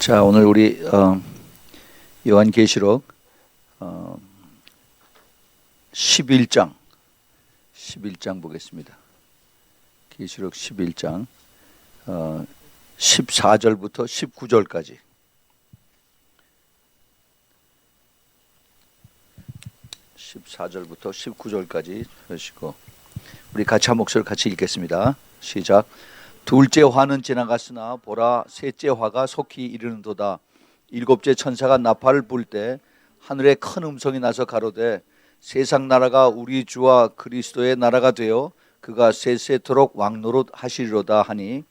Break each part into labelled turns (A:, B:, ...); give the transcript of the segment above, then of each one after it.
A: 자, 오늘 우리 요한계시록 11장 보겠습니다. 계시록 11장 14절부터 19절까지. 14절부터 19절까지 하시고 우리 같이 한 목소리로 같이 읽겠습니다. 시작. 둘째 화는 지나갔으나 보라, 셋째 화가 속히 이르는도다. 일곱째 천사가 나팔을 불 때 하늘에 큰 음성이 나서 가로되 세상 나라가 우리 주와 그리스도의 나라가 되어 그가 세세토록 왕노릇 하시리로다 하니,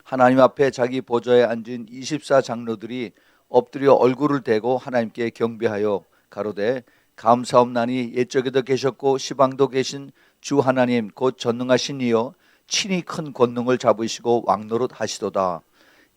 A: 하나님 앞에 자기 보좌에 앉은 24장로들이 엎드려 얼굴을 대고 하나님께 경배하여 가로되 감사옵나니 옛적에도 계셨고 시방도 계신 주 하나님 곧 전능하신 이여 친히 큰 권능을 잡으시고 왕노릇 하시도다.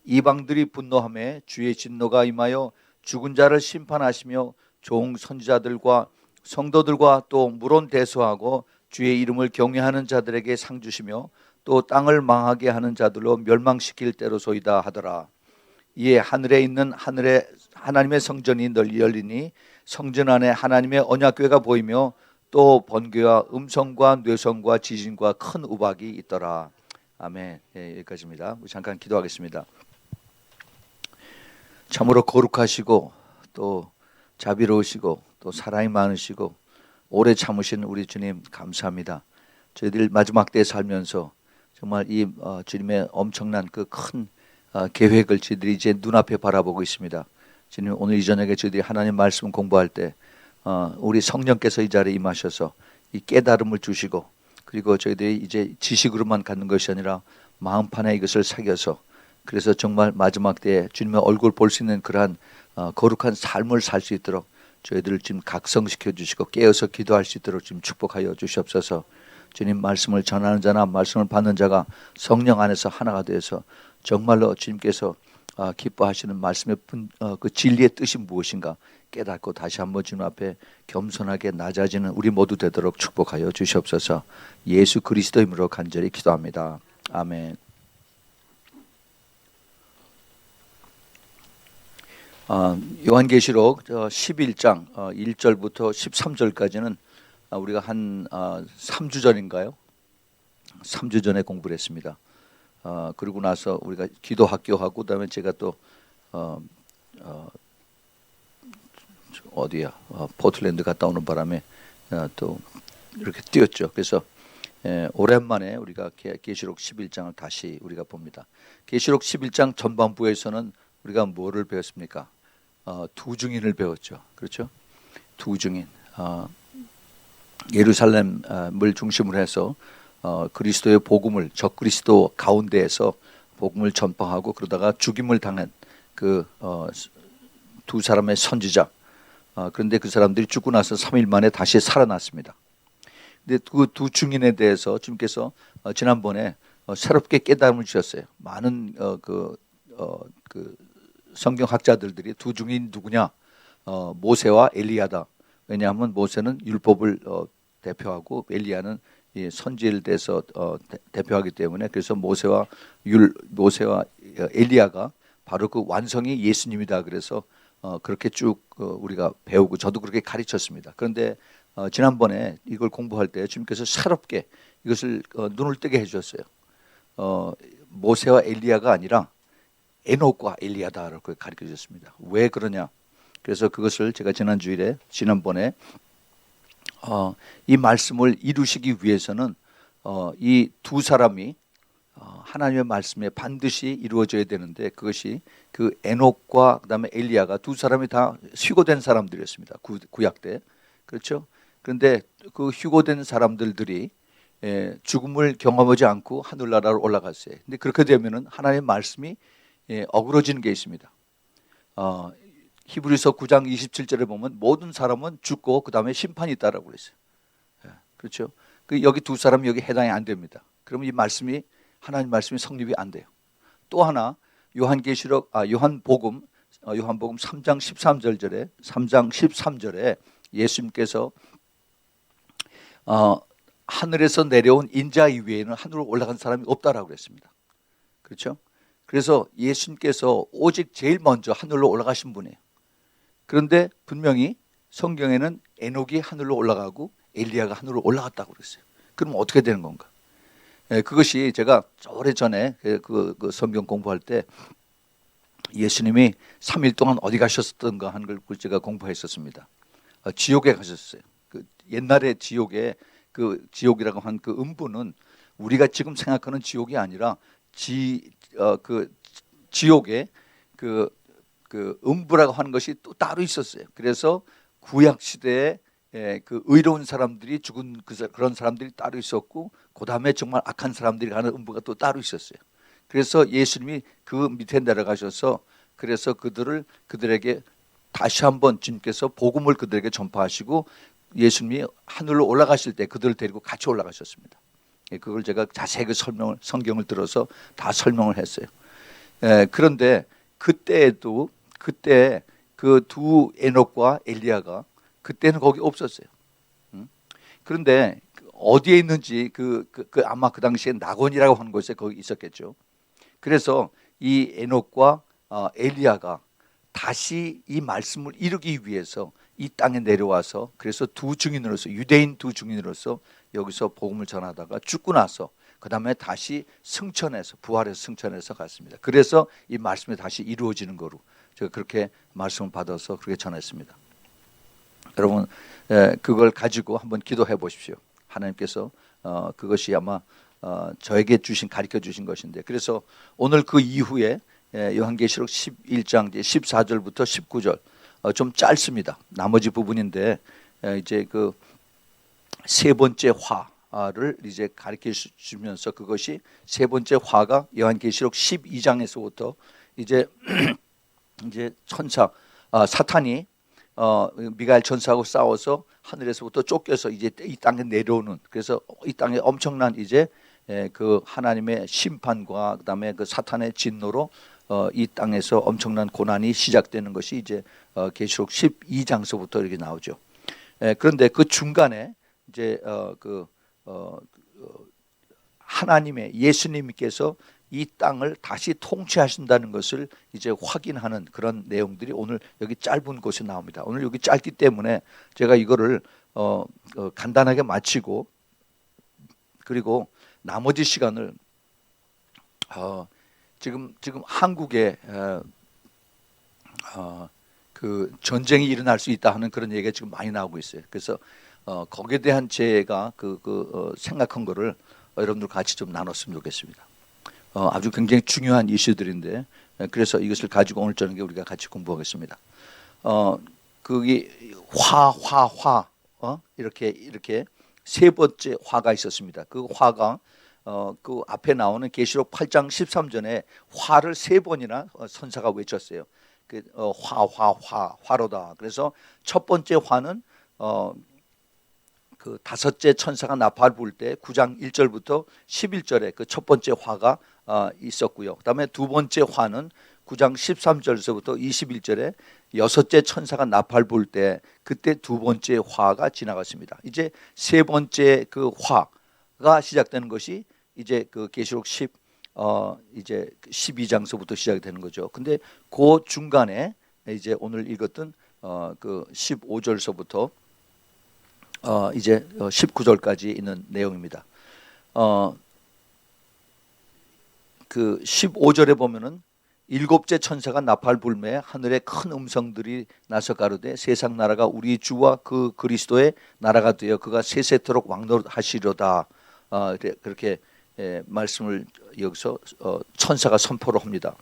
A: 이방들이 분노하며 주의 진노가 임하여 죽은 자를 심판하시며 종 선지자들과 성도들과 또 물론 대소하고 주의 이름을 경외하는 자들에게 상 주시며 또 땅을 망하게 하는 자들로 멸망시킬 때로소이다 하더라. 이에 하늘에 있는 하나님의 성전이 널리 열리니 성전 안에 하나님의 언약궤가 보이며 또 번개와 음성과 뇌성과 지진과 큰 우박이 있더라. 아멘. 여기까지입니다. 우리 잠깐 기도하겠습니다. 참으로 거룩하시고 또 자비로우시고 또 사랑이 많으시고 오래 참으신 우리 주님 감사합니다. 저희들 마지막 때에 살면서 정말 이 주님의 엄청난 그 큰 계획을 저희들이 이제 눈앞에 바라보고 있습니다. 주님, 오늘 이 저녁에 저희들이 하나님 말씀 공부할 때 우리 성령께서 이 자리에 임하셔서 이 깨달음을 주시고, 그리고 저희들이 이제 지식으로만 갖는 것이 아니라 마음판에 이것을 새겨서, 그래서 정말 마지막 때에 주님의 얼굴 볼 수 있는 그러한 거룩한 삶을 살 수 있도록 저희들을 지금 각성시켜 주시고 깨어서 기도할 수 있도록 지금 축복하여 주시옵소서. 주님, 말씀을 전하는 자나 말씀을 받는 자가 성령 안에서 하나가 되어서 정말로 주님께서 기뻐하시는 말씀의 그 진리의 뜻이 무엇인가 깨닫고 다시 한번 주님 앞에 겸손하게 낮아지는 우리 모두 되도록 축복하여 주시옵소서. 예수 그리스도 이름으로 간절히 기도합니다. 아멘. 요한계시록 11장 1절부터 13절까지는 우리가 한 3주 전인가요? 3주 전에 공부를 했습니다. 그리고 나서 우리가 기도 학교하고 그다음에 제가 또 어디야 포틀랜드 갔다 오는 바람에 또 이렇게 뛰었죠. 그래서 오랜만에 우리가 계시록 11장을 다시 우리가 봅니다. 계시록 11장 전반부에서는 우리가 뭐를 배웠습니까? 두 증인을 배웠죠. 그렇죠? 두 증인. 예루살렘을 중심으로 해서 그리스도의 복음을 적그리스도 가운데에서 복음을 전파하고 그러다가 죽임을 당한 그 두 사람의 선지자. 그런데 그 사람들이 죽고 나서 3일 만에 다시 살아났습니다. 근데 그 두 증인에 대해서 주님께서 지난번에 새롭게 깨달음을 주셨어요. 많은 그 성경학자들이 두 증인 누구냐? 모세와 엘리야다. 왜냐하면 모세는 율법을 대표하고 엘리야는 선지를 대해서 대표하기 때문에, 그래서 모세와 엘리야가 바로 그 완성이 예수님이다. 그래서 그렇게 쭉 우리가 배우고 저도 그렇게 가르쳤습니다. 그런데 지난번에 이걸 공부할 때 주님께서 새롭게 이것을 눈을 뜨게 해주셨어요. 모세와 엘리야가 아니라 에녹과 엘리야다라고 가르쳐 주셨습니다. 왜 그러냐? 그래서 그것을 제가 지난번에 이 말씀을 이루시기 위해서는 이 두 사람이 하나님의 말씀에 반드시 이루어져야 되는데, 그것이 그 에녹과 그다음에 엘리야가 두 사람이 다 휴거된 사람들이었습니다. 구약 때. 그렇죠? 그런데 그 휴거된 사람들이 죽음을 경험하지 않고 하늘나라로 올라갔어요. 근데 그렇게 되면은 하나님의 말씀이 어그러지는 게 있습니다. 히브리서 9장 27절에 보면 모든 사람은 죽고 그 다음에 심판이 있다라고 그랬어요. 그렇죠? 여기 두 사람이 여기 해당이 안 됩니다. 그러면 이 말씀이 하나님 말씀이 성립이 안 돼요. 또 하나 요한복음 3장 13절에 예수님께서 하늘에서 내려온 인자 이외에는 하늘로 올라간 사람이 없다라고 그랬습니다. 그렇죠? 그래서 예수님께서 오직 제일 먼저 하늘로 올라가신 분이에요. 그런데 분명히 성경에는 에녹이 하늘로 올라가고 엘리야가 하늘로 올라갔다고 그랬어요. 그럼 어떻게 되는 건가? 그것이 제가 오래전에 그 성경 공부할 때 예수님이 3일 동안 어디 가셨던가 하는 걸 제가 공부했었습니다. 지옥에 가셨어요. 그 옛날에 지옥에 그 지옥이라고 한 그 음부는 우리가 지금 생각하는 지옥이 아니라 그 지옥에 그 음부라고 하는 것이 또 따로 있었어요. 그래서 구약 시대에 그 의로운 사람들이 죽은 그런 사람들이 따로 있었고, 그 다음에 정말 악한 사람들이 가는 음부가 또 따로 있었어요. 그래서 예수님이 그 밑에 내려가셔서 그래서 그들에게 다시 한번 주님께서 복음을 그들에게 전파하시고 예수님이 하늘로 올라가실 때 그들을 데리고 같이 올라가셨습니다. 그걸 제가 자세히 성경을 들어서 다 설명을 했어요. 그런데 그때 그 두 에녹과 엘리야가 그때는 거기 없었어요. 그런데 어디에 있는지 아마 그 당시에 낙원이라고 하는 곳에 거기 있었겠죠. 그래서 이 에녹과 엘리야가 다시 이 말씀을 이루기 위해서 이 땅에 내려와서 그래서 유대인 두 증인으로서 여기서 복음을 전하다가 죽고 나서 그 다음에 다시 부활해서 승천해서 갔습니다. 그래서 이 말씀이 다시 이루어지는 거로 제가 그렇게 말씀을 받아서 그렇게 전했습니다. 여러분 그걸 가지고 한번 기도해 보십시오. 하나님께서 그것이 아마 저에게 가르쳐 주신 것인데, 그래서 오늘 그 이후에 요한계시록 11장 14절부터 19절 좀 짧습니다. 나머지 부분인데 이제 그 세 번째 화를 이제 가르쳐 주면서 그것이 세 번째 화가 요한계시록 12장에서부터 이제 사탄이 미가엘 천사하고 싸워서 하늘에서부터 쫓겨서 이제 이 땅에 내려오는, 그래서 이 땅에 엄청난 이제 그 하나님의 심판과 그다음에 그 사탄의 진노로 이 땅에서 엄청난 고난이 시작되는 것이 이제 계시록 12장서부터 이렇게 나오죠. 그런데 그 중간에 이제 하나님의 예수님께서 이 땅을 다시 통치하신다는 것을 이제 확인하는 그런 내용들이 오늘 여기 짧은 곳에 나옵니다. 오늘 여기 짧기 때문에 제가 이거를 간단하게 마치고, 그리고 나머지 시간을 지금 한국에 그 전쟁이 일어날 수 있다 하는 그런 얘기가 지금 많이 나오고 있어요. 그래서 거기에 대한 제가 생각한 거를 여러분들 같이 좀 나눴으면 좋겠습니다. 아주 굉장히 중요한 이슈들인데, 그래서 이것을 가지고 오늘 저녁에 우리가 같이 공부하겠습니다. 그게 이렇게 세 번째 화가 있었습니다. 그 화가 그 앞에 나오는 계시록 8장 13절에 화를 세 번이나 선사가 외쳤어요. 화로다. 그래서 첫 번째 화는 그 다섯째 천사가 나팔 불 때 9장 1절부터 11절에 그 첫 번째 화가 있었고요. 그다음에 두 번째 화는 9장 13절에서부터 21절에 여섯째 천사가 나팔 불 때 그때 두 번째 화가 지나갔습니다. 이제 세 번째 그 화가 시작되는 것이 이제 그 계시록 이제 12장서부터 시작이 되는 거죠. 근데 그 중간에 이제 오늘 읽었던 그 15절서부터 이제 19절까지 있는 내용입니다. 그 15절에 보면은 일곱째 천사가 나팔 불매 하늘에 큰 음성들이 나서 가로되 세상 나라가 우리 주와 그 그리스도의 나라가 되어 그가 세세토록 왕노릇하시려다. 그렇게 말씀을 여기서 천사가 선포를 합니다.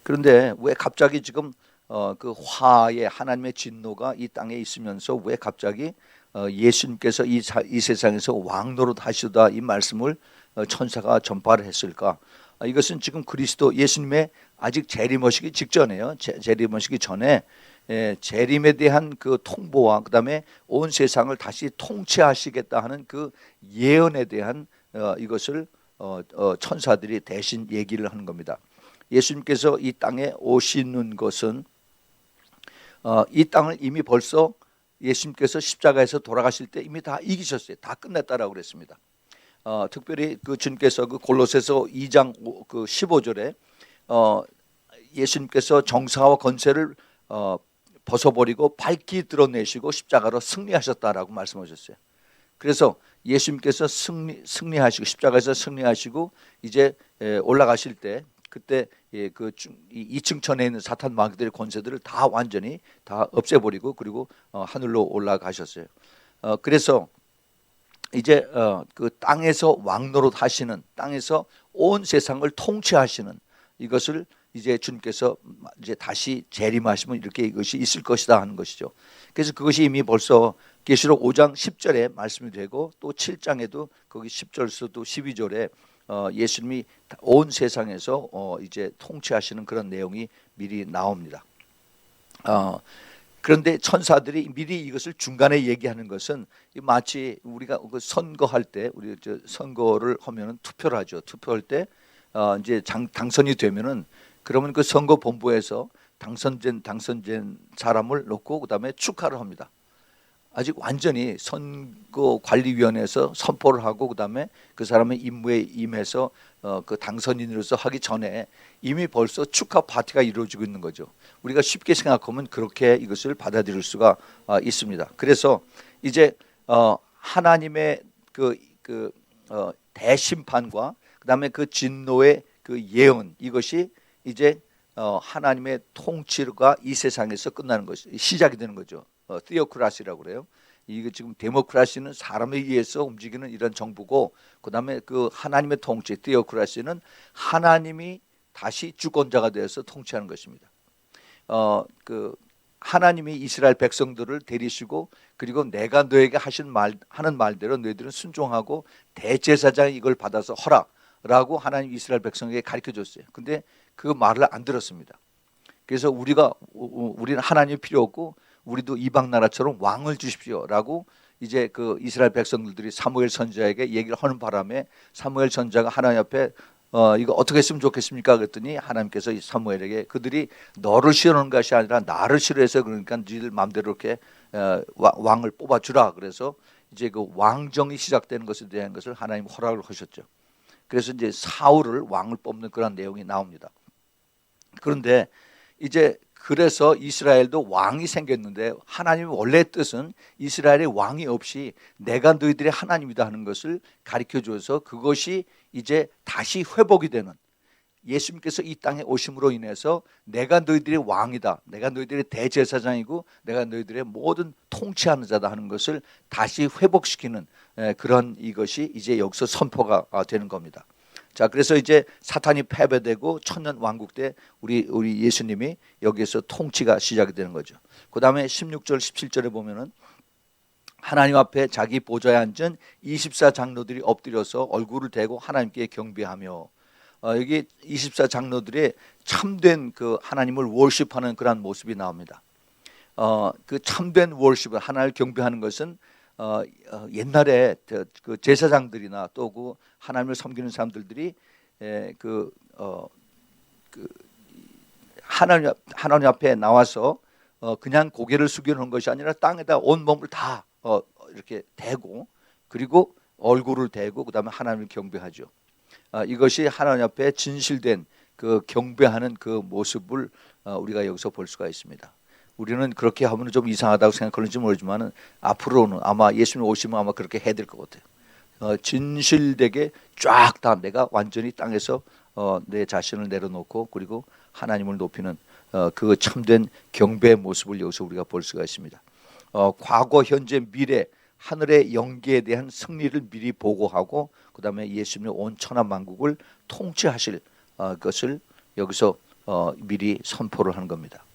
A: 그런데 왜 갑자기 지금 그 화의 하나님의 진노가 이 땅에 있으면서 왜 갑자기 예수님께서 이 세상에서 왕노릇 하시다 이 말씀을 천사가 전파를 했을까? 이것은 지금 그리스도 예수님의 아직 재림하시기 직전이에요. 재림하시기 전에 재림에 대한 그 통보와 그다음에 온 세상을 다시 통치하시겠다 하는 그 예언에 대한 이것을 천사들이 대신 얘기를 하는 겁니다. 예수님께서 이 땅에 오시는 것은 이 땅을 이미 벌써 예수님께서 십자가에서 돌아가실 때 이미 다 이기셨어요. 다 끝냈다라고 그랬습니다. 특별히 그 주님께서 그 골로새서 2장 그 15절에 예수님께서 정사와 권세를 벗어버리고 밝히 드러내시고 십자가로 승리하셨다라고 말씀하셨어요. 그래서 예수님께서 승리하시고 십자가에서 승리하시고 이제 올라가실 때 그때 그 2층 천에 있는 사탄 마귀들의 권세들을 다 완전히 다 없애버리고 그리고 하늘로 올라가셨어요. 그래서 이제 그 땅에서 왕노릇 하시는, 땅에서 온 세상을 통치하시는 이것을 이제 주님께서 이제 다시 재림하시면 이렇게 이것이 있을 것이다 하는 것이죠. 그래서 그것이 이미 벌써 계시록 5장 10절에 말씀이 되고 또 7장에도 거기 10절에서 또 12절에 예수님이 온 세상에서 이제 통치하시는 그런 내용이 미리 나옵니다. 그런데 천사들이 미리 이것을 중간에 얘기하는 것은 마치 우리가 그 선거할 때 우리 선거를 하면은 투표를 하죠. 투표할 때 이제 당선이 되면은 그러면 그 선거 본부에서 당선된 사람을 놓고 그다음에 축하를 합니다. 아직 완전히 선거관리위원회에서 선포를 하고 그다음에 그 사람의 임무에 임해서 그 당선인으로서 하기 전에 이미 벌써 축하 파티가 이루어지고 있는 거죠. 우리가 쉽게 생각하면 그렇게 이것을 받아들일 수가 있습니다. 그래서 이제 하나님의 그 대심판과 그다음에 그 진노의 그 예언, 이것이 이제 하나님의 통치가 이 세상에서 끝나는 것이 시작이 되는 거죠. 티오크라시라고 그래요. 이게 지금 데모크라시는 사람에 의해서 움직이는 이런 정부고, 그다음에 그 하나님의 통치 티오크라시는 하나님이 다시 주권자가 되어서 통치하는 것입니다. 그 하나님이 이스라엘 백성들을 데리시고 그리고 내가 너에게 하는 말대로 너희들은 순종하고 대제사장이 이걸 받아서 허라라고 하나님 이스라엘 백성에게 가르쳐 줬어요. 근데 그 말을 안 들었습니다. 그래서 우리는 하나님이 필요 없고 우리도 이방 나라처럼 왕을 주십시오라고 이제 그 이스라엘 백성들이 사무엘 선지자에게 얘기를 하는 바람에 사무엘 선지자가 하나님 앞에 이거 어떻게 했으면 좋겠습니까? 그랬더니 하나님께서 이 사무엘에게 그들이 너를 싫어하는 것이 아니라 나를 싫어해서 그러니까 너희들 마음대로 이렇게 왕을 뽑아주라. 그래서 이제 그 왕정이 시작되는 것에 대한 것을 하나님 허락을 하셨죠. 그래서 이제 사울을 왕을 뽑는 그런 내용이 나옵니다. 그런데 이제 그래서 이스라엘도 왕이 생겼는데 하나님의 원래 뜻은 이스라엘의 왕이 없이 내가 너희들의 하나님이다 하는 것을 가르쳐줘서 그것이 이제 다시 회복이 되는, 예수님께서 이 땅에 오심으로 인해서 내가 너희들의 왕이다, 내가 너희들의 대제사장이고 내가 너희들의 모든 통치하는 자다 하는 것을 다시 회복시키는 그런 이것이 이제 여기서 선포가 되는 겁니다. 자, 그래서 이제 사탄이 패배되고 천년 왕국 때 우리 예수님이 여기에서 통치가 시작이 되는 거죠. 그 다음에 16절 17절에 보면은 하나님 앞에 자기 보좌에 앉은 24장로들이 엎드려서 얼굴을 대고 하나님께 경배하며, 여기 24장로들의 참된 그 하나님을 월십하는 그런 모습이 나옵니다. 그 참된 월십을, 하나님을 경배하는 것은 옛날에 그 제사장들이나 또 그 하나님을 섬기는 사람들이 하나님 앞에 나와서 그냥 고개를 숙여놓은 것이 아니라 땅에다 온 몸을 다 이렇게 대고 그리고 얼굴을 대고 그다음에 하나님을 경배하죠. 이것이 하나님 앞에 진실된 그 경배하는 그 모습을 우리가 여기서 볼 수가 있습니다. 우리는 그렇게 하면 좀 이상하다고 생각하는지 모르지만 앞으로는 아마 예수님 오시면 아마 그렇게 해야 될 것 같아요. 진실되게 쫙 다 내가 완전히 땅에서 내 자신을 내려놓고 그리고 하나님을 높이는 그 참된 경배의 모습을 여기서 우리가 볼 수가 있습니다. 과거, 현재, 미래 하늘의 영계에 대한 승리를 미리 보고하고 그 다음에 예수님의 온 천하 만국을 통치하실 것을 여기서 미리 선포를 하는 겁니다.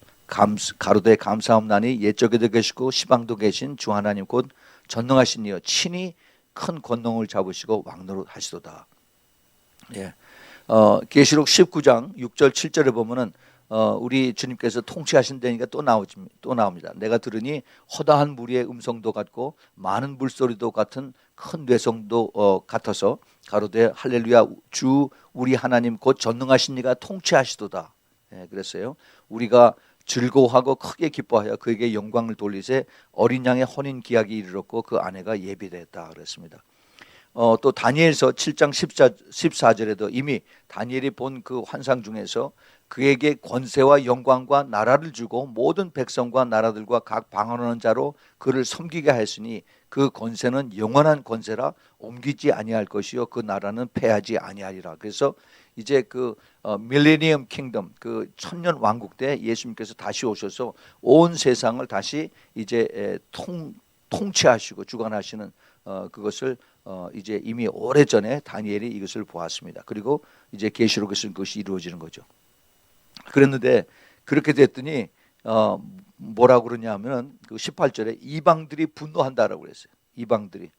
A: 가로되 감사함나니 옛적에도 계시고 시방도 계신 주 하나님 곧 전능하신 이여 친히 큰 권능을 잡으시고 왕노릇 하시도다. 예. 계시록 19장 6절 7절에 보면은 우리 주님께서 통치하신다니까 또 나옵니다. 내가 들으니 허다한 무리의 음성도 같고 많은 물소리도 같은 큰 뇌성도 같아서 가로되 할렐루야 주 우리 하나님 곧 전능하신 이가 통치하시도다. 예, 그랬어요. 우리가 즐거워하고 크게 기뻐하여 그에게 영광을 돌리세 어린 양의 혼인 기약이 이르렀고 그 아내가 예비되었다 그랬습니다. 또 다니엘서 7장 14절에도 이미 다니엘이 본 그 환상 중에서 그에게 권세와 영광과 나라를 주고 모든 백성과 나라들과 각 방언하는 자로 그를 섬기게 하였으니 그 권세는 영원한 권세라 옮기지 아니할 것이요 그 나라는 패하지 아니하리라. 그래서 이제 그 밀레니엄 킹덤, 그 천년 왕국 때 예수님께서 다시 오셔서 온 세상을 다시 이제 통치하시고 주관하시는 그것을 이제 이미 오래전에 다니엘이 이것을 보았습니다. 그리고 이제 계시록에서 그것이 이루어지는 거죠. 그랬는데 그렇게 됐더니 뭐라고 그러냐면 그 18절에 이방들이 분노한다라고 그랬어요. 이방들이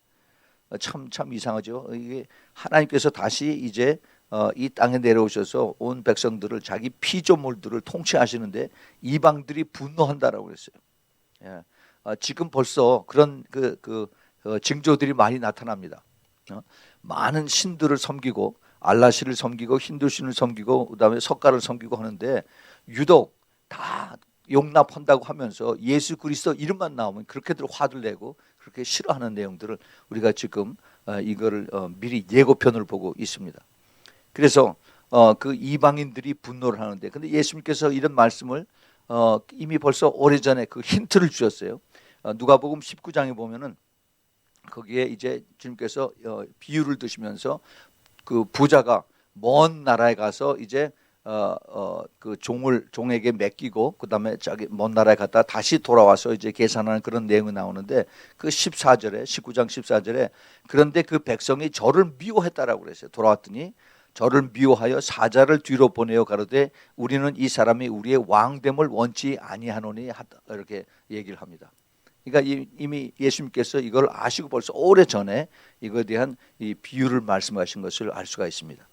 A: 참 이상하죠. 이게 하나님께서 다시 이제 이 땅에 내려오셔서 온 백성들을 자기 피조물들을 통치하시는데 이방들이 분노한다라고 그랬어요. 예. 지금 벌써 그런 징조들이 많이 나타납니다. 많은 신들을 섬기고 알라시를 섬기고 힌두신을 섬기고 그다음에 석가를 섬기고 하는데 유독 다 용납한다고 하면서 예수 그리스도 이름만 나오면 그렇게들 화를 내고 그렇게 싫어하는 내용들을 우리가 지금 이거를 미리 예고편을 보고 있습니다. 그래서 그 이방인들이 분노를 하는데 근데 예수님께서 이런 말씀을 이미 벌써 오래전에 그 힌트를 주셨어요. 누가복음 19장에 보면은 거기에 이제 주님께서 비유를 드시면서 그 부자가 먼 나라에 가서 이제 그 종에게 맡기고 그다음에 자기 먼 나라에 갔다 다시 돌아와서 이제 계산하는 그런 내용이 나오는데 그 14절에 19장 14절에 그런데 그 백성이 저를 미워했다라고 그랬어요. 돌아왔더니 저를 미워하여 사자를 뒤로 보내어 가로되 우리는 이 사람이 우리의 왕됨을 원치 아니하노니 이렇게 얘기를 합니다. 그러니까 이미 예수님께서 이걸 아시고 벌써 오래 전에 이거에 대한 이 비유를 말씀하신 것을 알 수가 있습니다.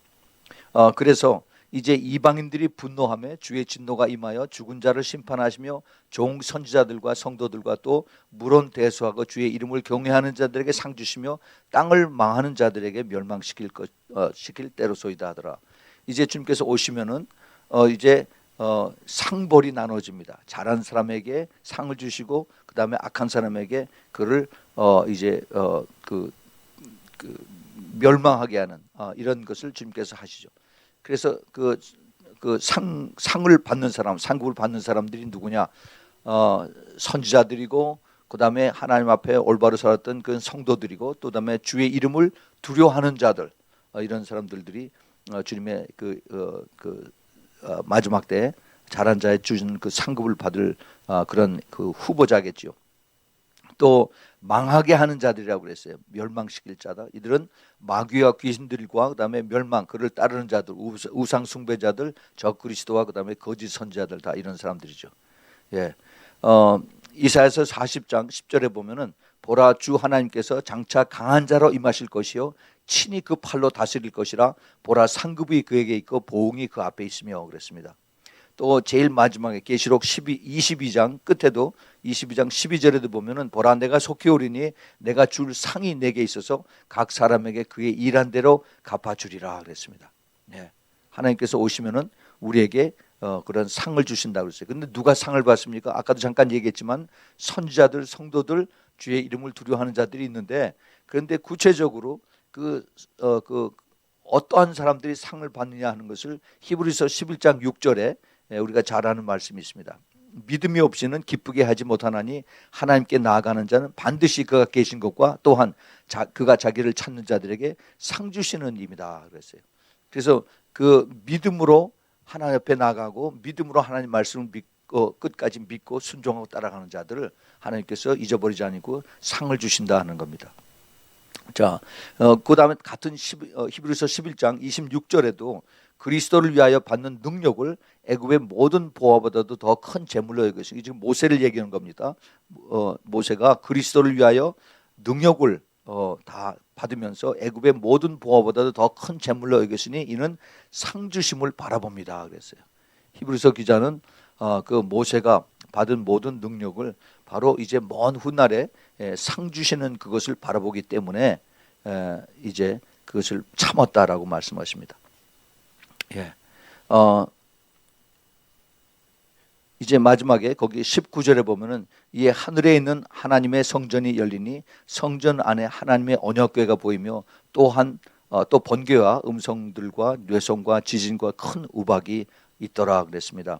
A: 그래서 이제 이방인들이 분노하며 주의 진노가 임하여 죽은 자를 심판하시며 종 선지자들과 성도들과 또 물론 대수하고 주의 이름을 경외하는 자들에게 상 주시며 땅을 망하는 자들에게 멸망시킬 시킬 때로소이다 하더라. 이제 주님께서 오시면은 이제 상벌이 나눠집니다. 잘한 사람에게 상을 주시고 그 다음에 악한 사람에게 그를 이제 그 멸망하게 하는 이런 것을 주님께서 하시죠. 그래서 그 상을 받는 사람, 상급을 받는 사람들이 누구냐? 선지자들이고 그 다음에 하나님 앞에 올바로 살았던 그 성도들이고 또 그다음에 주의 이름을 두려워하는 자들 이런 사람들이 주님의 마지막 때 잘한 자에 주신 그 상급을 받을 그런 그 후보자겠죠. 또 망하게 하는 자들이라고 그랬어요. 멸망시킬 자다. 이들은 마귀와 귀신들과 그다음에 멸망 그를 따르는 자들, 우상 숭배자들, 적그리스도와 그다음에 거짓 선지자들 다 이런 사람들이죠. 예. 이사야서 40장 10절에 보면은 보라 주 하나님께서 장차 강한 자로 임하실 것이요 친히 그 팔로 다스릴 것이라 보라 상급이 그에게 있고 보응이 그 앞에 있으며 그랬습니다. 또 제일 마지막에 계시록 22장 끝에도 22장 12절에도 보면은 보라 내가 속히 오리니 내가 줄 상이 내게 있어서 각 사람에게 그의 일한 대로 갚아주리라 그랬습니다. 네. 하나님께서 오시면은 우리에게 그런 상을 주신다고 그랬어요. 근데 누가 상을 받습니까? 아까도 잠깐 얘기했지만 선지자들, 성도들, 주의 이름을 두려워하는 자들이 있는데 그런데 구체적으로 어떠한 사람들이 상을 받느냐 하는 것을 히브리서 11장 6절에 우리가 잘 아는 말씀이 있습니다. 믿음이 없이는 기쁘게 하지 못하나니 하나님께 나아가는 자는 반드시 그가 계신 것과 또한 그가 자기를 찾는 자들에게 상 주시는 입니다 그랬어요. 그래서 그 믿음으로 하나님 앞에 나가고 믿음으로 하나님 말씀을 믿고 끝까지 믿고 순종하고 따라가는 자들을 하나님께서 잊어버리지 않고 상을 주신다 하는 겁니다. 자, 그 다음에 같은 히브리서 11장 26절에도 그리스도를 위하여 받는 능력을 애굽의 모든 보화보다도 더 큰 재물로 여기시고 지금 모세를 얘기하는 겁니다. 모세가 그리스도를 위하여 능력을 다 받으면서 애굽의 모든 보화보다도 더 큰 재물로 여겼으니 이는 상 주심을 바라봅니다 그랬어요. 히브리서 기자는 그 모세가 받은 모든 능력을 바로 이제 먼 훗날에 상 주시는 그것을 바라보기 때문에 이제 그것을 참았다라고 말씀하십니다. 예. 이제 마지막에 거기 19절에 보면은 이에 하늘에 있는 하나님의 성전이 열리니 성전 안에 하나님의 언약궤가 보이며 또한 또 번개와 음성들과 뇌성과 지진과 큰 우박이 있더라 그랬습니다.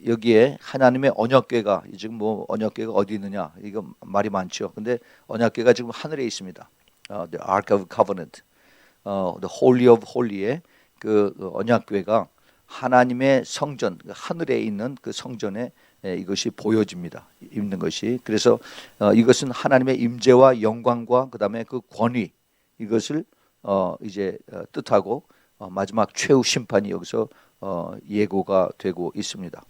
A: 여기에 하나님의 언약궤가 지금 뭐 언약궤가 어디 있느냐 이거 말이 많죠. 근데 언약궤가 지금 하늘에 있습니다. The Ark of Covenant, The Holy of Holy의 그 언약궤가 하나님의 성전, 하늘에 있는 그 성전에 이것이 보여집니다. 있는 것이. 그래서 이것은 하나님의 임재와 영광과 그다음에 그 권위 이것을 이제 뜻하고 마지막 최후 심판이 여기서 예고가 되고 있습니다.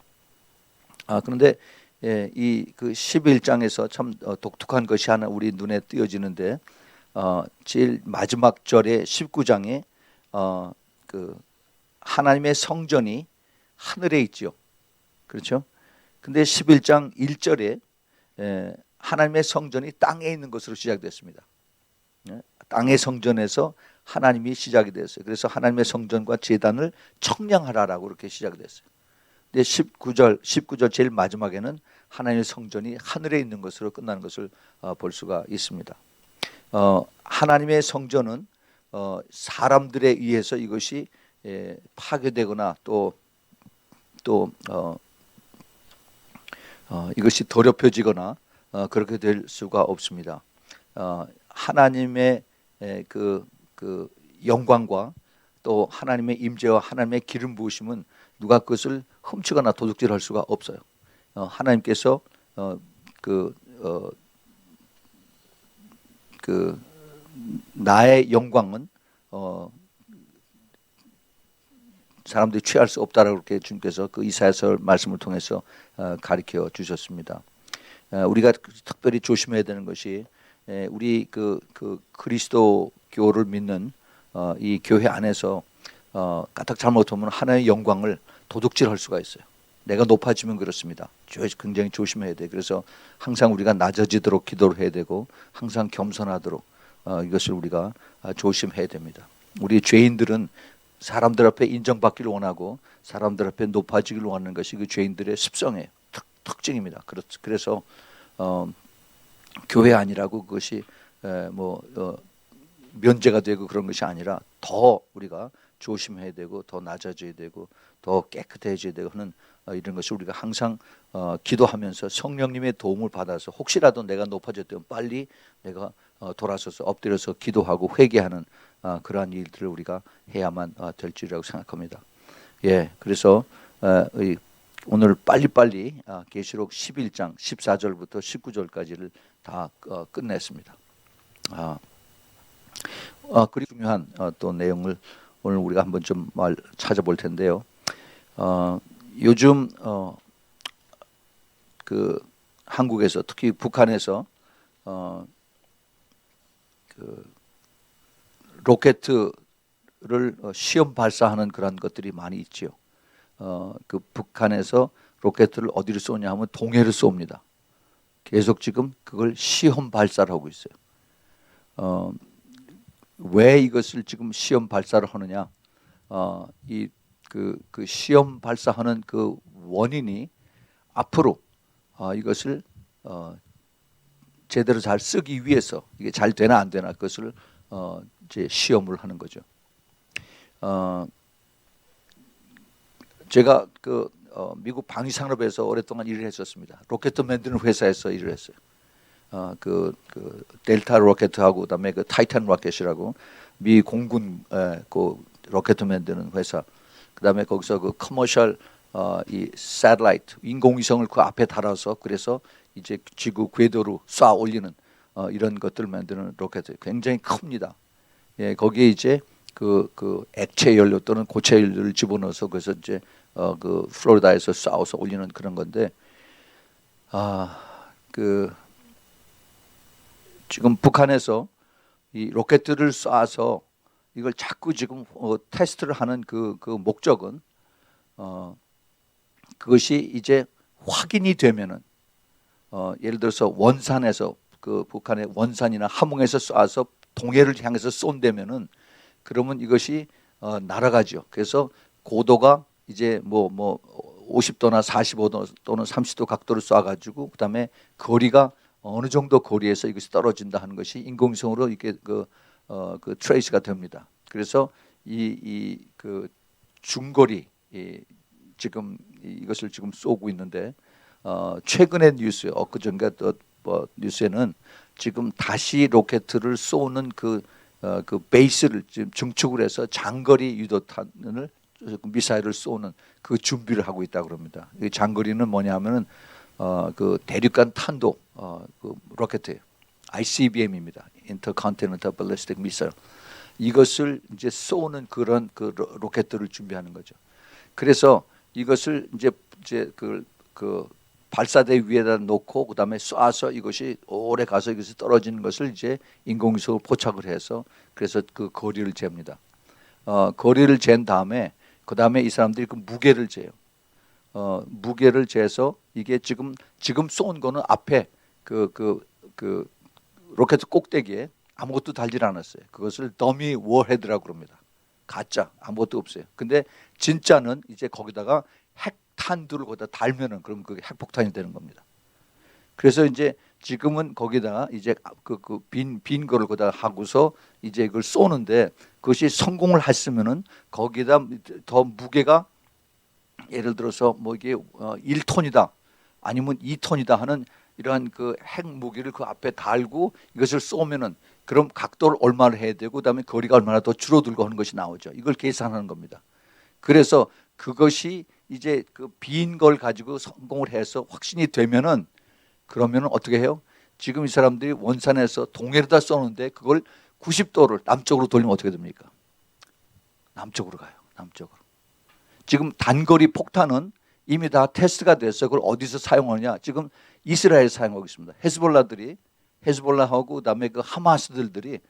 A: 그런데 이 그 11장에서 참 독특한 것이 하나 우리 눈에 띄어지는데 제일 마지막 절에 19장에 그 하나님의 성전이 하늘에 있죠. 그렇죠? 근데 11장 1절에 하나님의 성전이 땅에 있는 것으로 시작됐습니다. 땅의 성전에서 하나님이 시작이 됐어요. 그래서 하나님의 성전과 제단을 청량하라라고 그렇게 시작이 됐어요. 근데 19절 제일 마지막에는 하나님의 성전이 하늘에 있는 것으로 끝나는 것을 볼 수가 있습니다. 하나님의 성전은 사람들에 의해서 이것이 파괴되거나 또 이것이 더럽혀지거나 그렇게 될 수가 없습니다. 하나님의 그 영광과 또 하나님의 임재와 하나님의 기름 부으심은 누가 그것을 훔치거나 도둑질할 수가 없어요. 하나님께서 나의 영광은 사람들이 취할 수 없다라고 그렇게 주님께서 그 이사야서 말씀을 통해서 가르쳐 주셨습니다. 우리가 특별히 조심해야 되는 것이 우리 그 그리스도교를 믿는 이 교회 안에서 까딱 잘못하면 하나님의 영광을 도둑질할 수가 있어요. 내가 높아지면 그렇습니다. 굉장히 조심해야 돼. 그래서 항상 우리가 낮아지도록 기도를 해야 되고 항상 겸손하도록 이것을 우리가 조심해야 됩니다. 우리 죄인들은 사람들 앞에 인정받기를 원하고 사람들 앞에 높아지기를 원하는 것이 그 죄인들의 습성이에요. 특징입니다. 그래서 교회 아니라고 그것이 면제가 되고 그런 것이 아니라 더 우리가 조심해야 되고 더 낮아져야 되고 더 깨끗해져야 되고 하는 이런 것을 우리가 항상 기도하면서 성령님의 도움을 받아서 혹시라도 내가 높아졌다면 빨리 내가 돌아서서 엎드려서 기도하고 회개하는 그러한 일들을 우리가 해야만 될 줄이라고 생각합니다. 예, 그래서 오늘 빨리빨리 계시록 11장 14절부터 19절까지를 다 끝냈습니다. 그리고 중요한 또 내용을 오늘 우리가 한번 좀 찾아볼 텐데요. 요즘 그 한국에서 특히 북한에서 그 로켓을 시험 발사하는 그런 것들이 많이 있죠. 그 북한에서 로켓을 어디를 쏘냐 하면 동해를 쏩니다. 계속 지금 그걸 시험 발사를 하고 있어요. 왜 이것을 지금 시험 발사를 하느냐? 그 시험 발사하는 그 원인이 앞으로 이것을 제대로 잘 쓰기 위해서 이게 잘 되나 안 되나 그것을 이제 시험을 하는 거죠. 제가 그 미국 방위산업에서 오랫동안 일을 했었습니다. 로켓 만드는 회사에서 일을 했어요. 그 델타 로켓하고 그다음에 그 타이탄 로켓이라고 미 공군 그 로켓 만드는 회사. 그다음에 거기서 그 커머셜 이 새틀라이트 인공위성을 그 앞에 달아서 그래서 이제 지구 궤도로 쏴 올리는 이런 것들 만드는 로켓 굉장히 큽니다. 예, 거기에 이제 그 액체 연료 또는 고체 연료를 집어넣어서 그래서 이제 그 플로리다에서 쏴서 올리는 그런 건데 그 지금 북한에서 이 로켓들을 쏴서 이걸 자꾸 지금 테스트를 하는 그 목적은 그것이 이제 확인이 되면은 예를 들어서 원산에서 그 북한의 원산이나 함흥에서 쏴서 동해를 향해서 쏜다면은 그러면 이것이 날아가죠. 그래서 고도가 이제 뭐 50도나 45도 또는 30도 각도를 쏴가지고 그다음에 거리가 어느 정도 거리에서 이것이 떨어진다 하는 것이 인공위성으로 이게 그 트레이스가 됩니다. 그래서 그 중거리 지금 이것을 지금 쏘고 있는데 최근의 뉴스 엊그전가 뭐 뉴스에는 지금 다시 로켓을 쏘는 그 베이스를 지금 증축을 해서 장거리 유도탄을 미사일을 쏘는 그 준비를 하고 있다 그럽니다. 이 장거리는 뭐냐면은 그 대륙간 탄도 그 로켓 ICBM입니다. Intercontinental Ballistic Missile. 이것을 이제 쏘는 그런 그 로켓들을 준비하는 거죠. 그래서 이것을 이제 그 발사대 위에다 놓고 그다음에 쏴서 이것이 오래 가서 이것이 떨어지는 것을 이제 인공위성으로 포착을 해서 그래서 그 거리를 잽니다. 거리를 잰 다음에 그다음에 이 사람들이 그 무게를 재요. 무게를 재서 이게 지금 쏜 거는 앞에 그 로켓 꼭대기에 아무것도 달질 않았어요. 그것을 더미 워헤드라고 그럽니다. 가짜 아무것도 없어요. 근데 진짜는 이제 거기다가 핵탄두를 거기다 달면은 그럼 그게 핵폭탄이 되는 겁니다. 그래서 이제 지금은 거기다가 이제 빈 거를 거기다 하고서 이제 그걸 쏘는데 그것이 성공을 했으면은 거기다 더 무게가 예를 들어서 뭐 이게 1톤이다 아니면 2톤이다 하는 이러한 그 핵 무기를 그 앞에 달고 이것을 쏘면은 그럼 각도를 얼마나 해야 되고 그다음에 거리가 얼마나 더 줄어들고 하는 것이 나오죠. 이걸 계산하는 겁니다. 그래서 그것이 이제 그 빈 걸 가지고 성공을 해서 확신이 되면은 그러면은 어떻게 해요? 지금 이 사람들이 원산에서 동해로다 쏘는데 그걸 90도를 남쪽으로 돌리면 어떻게 됩니까? 남쪽으로 가요. 남쪽으로. 지금 단거리 폭탄은 이미 다 테스트가 돼서 그걸 어디서 사용하느냐? 지금 이스라엘에 사용하고 있습니다. 헤즈볼라하고 그다음에 그 하마스들이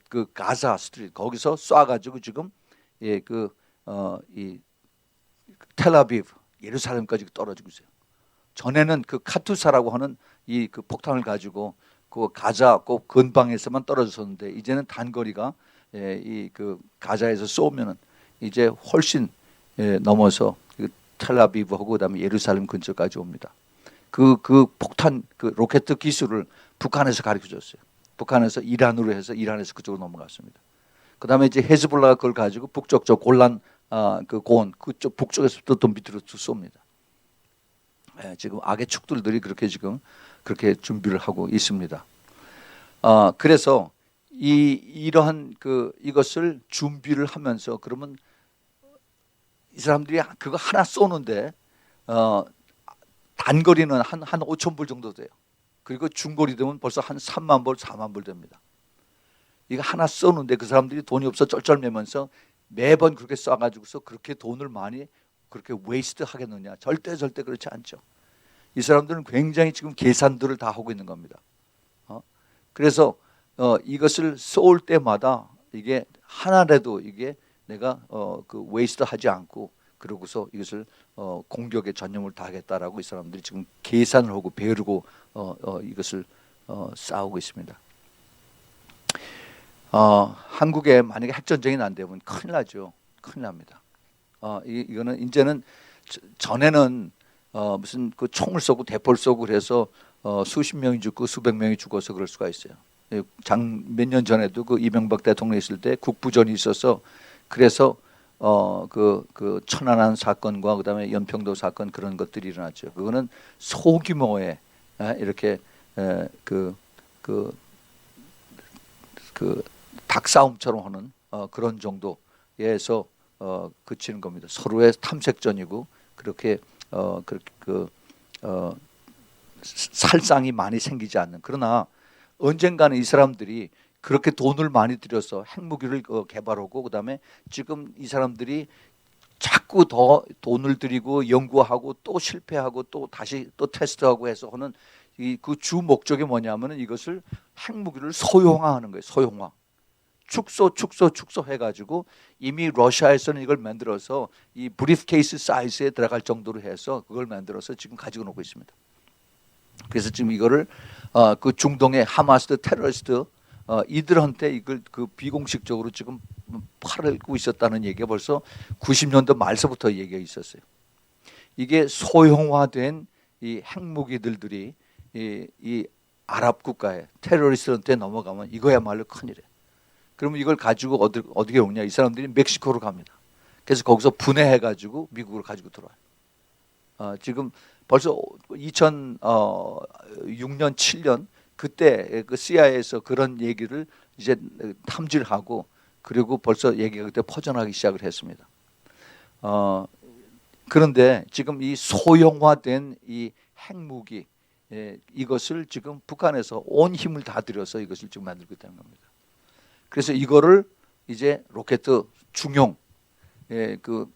A: 그 가자 스트리트 거기서 쏴가지고 지금 이 텔아비브 예루살렘까지 떨어지고 있어요. 전에는 그 카투사라고 하는 이 그 폭탄을 가지고 그 가자 그 근방에서만 떨어졌었는데 이제는 단거리가 이 그 가자에서 쏘면은 이제 훨씬 넘어서 그 텔아비브하고 그다음에 예루살렘 근처까지 옵니다. 그 폭탄 그 로켓 기술을 북한에서 가르쳐 줬어요. 북한에서 이란으로 해서 이란에서 그쪽으로 넘어갔습니다. 그다음에 이제 헤즈볼라가 그걸 가지고 북쪽 저 골란 그 고원 그쪽 북쪽에서부터 또 밑으로 쏩니다. 지금 악의 축들들이 그렇게 지금 그렇게 준비를 하고 있습니다. 그래서 이러한 이것을 준비를 하면서 그러면 이 사람들이 그거 하나 쏘는데 단거리는 한 5천 불 정도 돼요. 그리고 중거리 되면 벌써 한 3만 불, 4만 불 됩니다. 이거 하나 쏘는데 그 사람들이 돈이 없어 쩔쩔매면서 매번 그렇게 쏴가지고서 그렇게 돈을 많이 그렇게 웨이스트 하겠느냐? 절대 그렇지 않죠. 이 사람들은 굉장히 지금 계산들을 다 하고 있는 겁니다. 그래서 이것을 쏠 때마다 이게 하나라도 이게 내가 그 웨이스트 하지 않고 그러고서 이것을 공격에 전념을 다하겠다라고 이 사람들이 지금 계산을 하고 배우고 이것을 싸우고 있습니다. 한국에 만약에 핵전쟁이 난다면 큰일 나죠. 큰일 납니다. 이거는 이제는 전에는 무슨 그 총을 쏘고 대포를 쏘고 그래서 수십 명이 죽고 수백 명이 죽어서 그럴 수가 있어요. 몇 년 전에도 그 이명박 대통령 있을 때 국부전이 있어서 그래서 그 천안함 사건과 그다음에 연평도 사건 그런 것들이 일어났죠. 그거는 소규모의 이렇게 그 닭싸움처럼 하는 그런 정도에서 그치는 겁니다. 서로의 탐색전이고 그렇게 살상이 많이 생기지 않는. 그러나 언젠가는 이 사람들이 그렇게 돈을 많이 들여서 핵무기를 개발하고 그다음에 지금 이 사람들이 자꾸 더 돈을 들이고 연구하고 또 실패하고 또 다시 또 테스트하고 해서 하는 그 주 목적이 뭐냐면은 이것을 핵무기를 소형화하는 거예요. 소형화. 축소 해가지고 이미 러시아에서는 이걸 만들어서 이 브리프케이스 사이즈에 들어갈 정도로 해서 그걸 만들어서 지금 가지고 오고 있습니다. 그래서 지금 이거를 그 중동의 하마스 테러리스트 이들한테 이걸 그 비공식적으로 지금 팔고 있었다는 얘기가 벌써 90년대 말서부터 얘기가 있었어요. 이게 소형화된 이 핵무기들이 이 아랍 국가에 테러리스트한테 넘어가면 이거야말로 큰일이에요. 그러면 이걸 가지고 어디게 오냐? 이 사람들이 멕시코로 갑니다. 그래서 거기서 분해해가지고 미국으로 가지고 들어와요. 지금 벌써 2006년, 7년 그때 그 CIA에서 그런 얘기를 이제 탐지를 하고 그리고 벌써 얘기가 그때 퍼져나가기 시작을 했습니다. 그런데 지금 이 소형화된 이 핵무기 이것을 지금 북한에서 온 힘을 다 들여서 이것을 지금 만들고 있다는 겁니다. 그래서 이거를 이제 로켓 중형, 그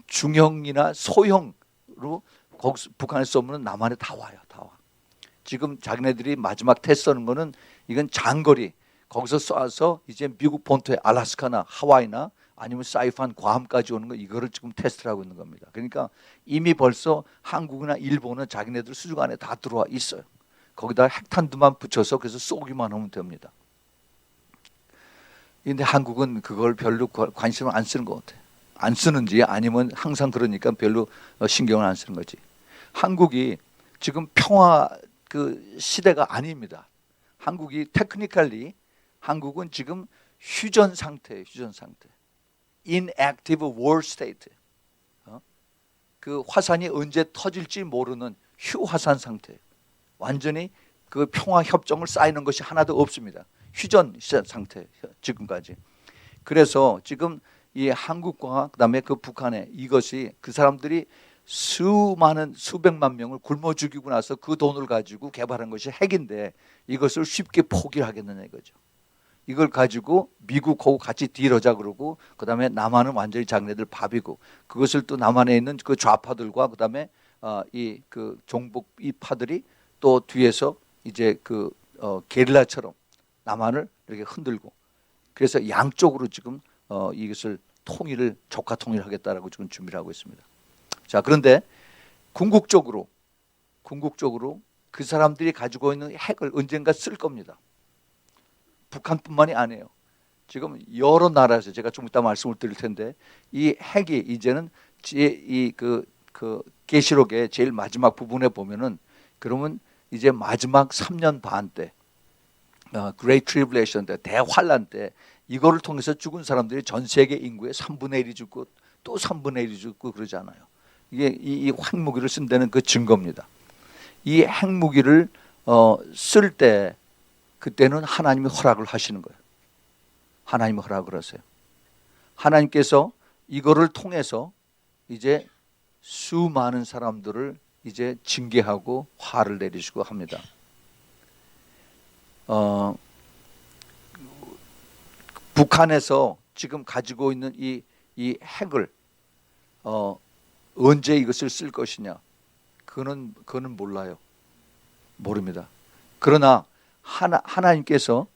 A: 중형이나 소형으로 거기서 북한에서 쏘면 남한에 다 와요, 다 와. 지금 자기네들이 마지막 테스트하는 거는 이건 장거리 거기서 쏴서 이제 미국 본토의 알래스카나 하와이나 아니면 사이판, 괌까지 오는 거 이거를 지금 테스트를 하고 있는 겁니다. 그러니까 이미 벌써 한국이나 일본은 자기네들 수중 안에 다 들어와 있어요. 거기다 핵탄두만 붙여서 그래서 쏘기만 하면 됩니다. 그런데 한국은 그걸 별로 관심을 안 쓰는 것 같아요. 안 쓰는지 아니면 항상 그러니까 별로 신경을 안 쓰는 거지. 한국이 지금 평화 그 시대가 아닙니다. 한국이 테크니컬리 한국은 지금 휴전 상태예요. 휴전 상태. inactive war state. 그 화산이 언제 터질지 모르는 휴화산 상태예요. 완전히 그 평화 협정을 쌓이는 것이 하나도 없습니다. 휴전 상태 지금까지. 그래서 지금 이 한국과 그다음에 그 북한에 이것이 그 사람들이 수많은 수백만 명을 굶어 죽이고 나서 그 돈을 가지고 개발한 것이 핵인데 이것을 쉽게 포기를 하겠느냐 이거죠. 이걸 가지고 미국하고 같이 딜하자 그러고 그다음에 남한은 완전히 자기네들 밥이고 그것을 또 남한에 있는 그 좌파들과 그다음에 이 그 종북 이파들이 또 뒤에서 이제 그 게릴라처럼 남한을 이렇게 흔들고 그래서 양쪽으로 지금 이것을 통일을 적화 통일하겠다라고 지금 준비를 하고 있습니다. 자, 그런데 궁극적으로 그 사람들이 가지고 있는 핵을 언젠가 쓸 겁니다. 북한뿐만이 아니에요. 지금 여러 나라에서 제가 좀 이따 말씀을 드릴 텐데 이 핵이 이제는 그 계시록의 제일 마지막 부분에 보면은 그러면 이제 마지막 3년 반 때 Great Tribulation 때 대환란 때 이거를 통해서 죽은 사람들이 전 세계 인구의 3분의 1이 죽고 또 3분의 1이 죽고 그러잖아요. 이게 이 핵무기를 쓴다는 그 증거입니다. 이 핵무기를 쓸 때 그때는 하나님이 허락을 하시는 거예요. 하나님이 허락을 하세요. 하나님께서 이거를 통해서 이제 수많은 사람들을 이제 징계하고 화를 내리시고 합니다. 북한에서 지금 가지고 있는 이 핵을 언제 이것을 쓸 것이냐 그거는 몰라요. 모릅니다. 그러나 하나님께서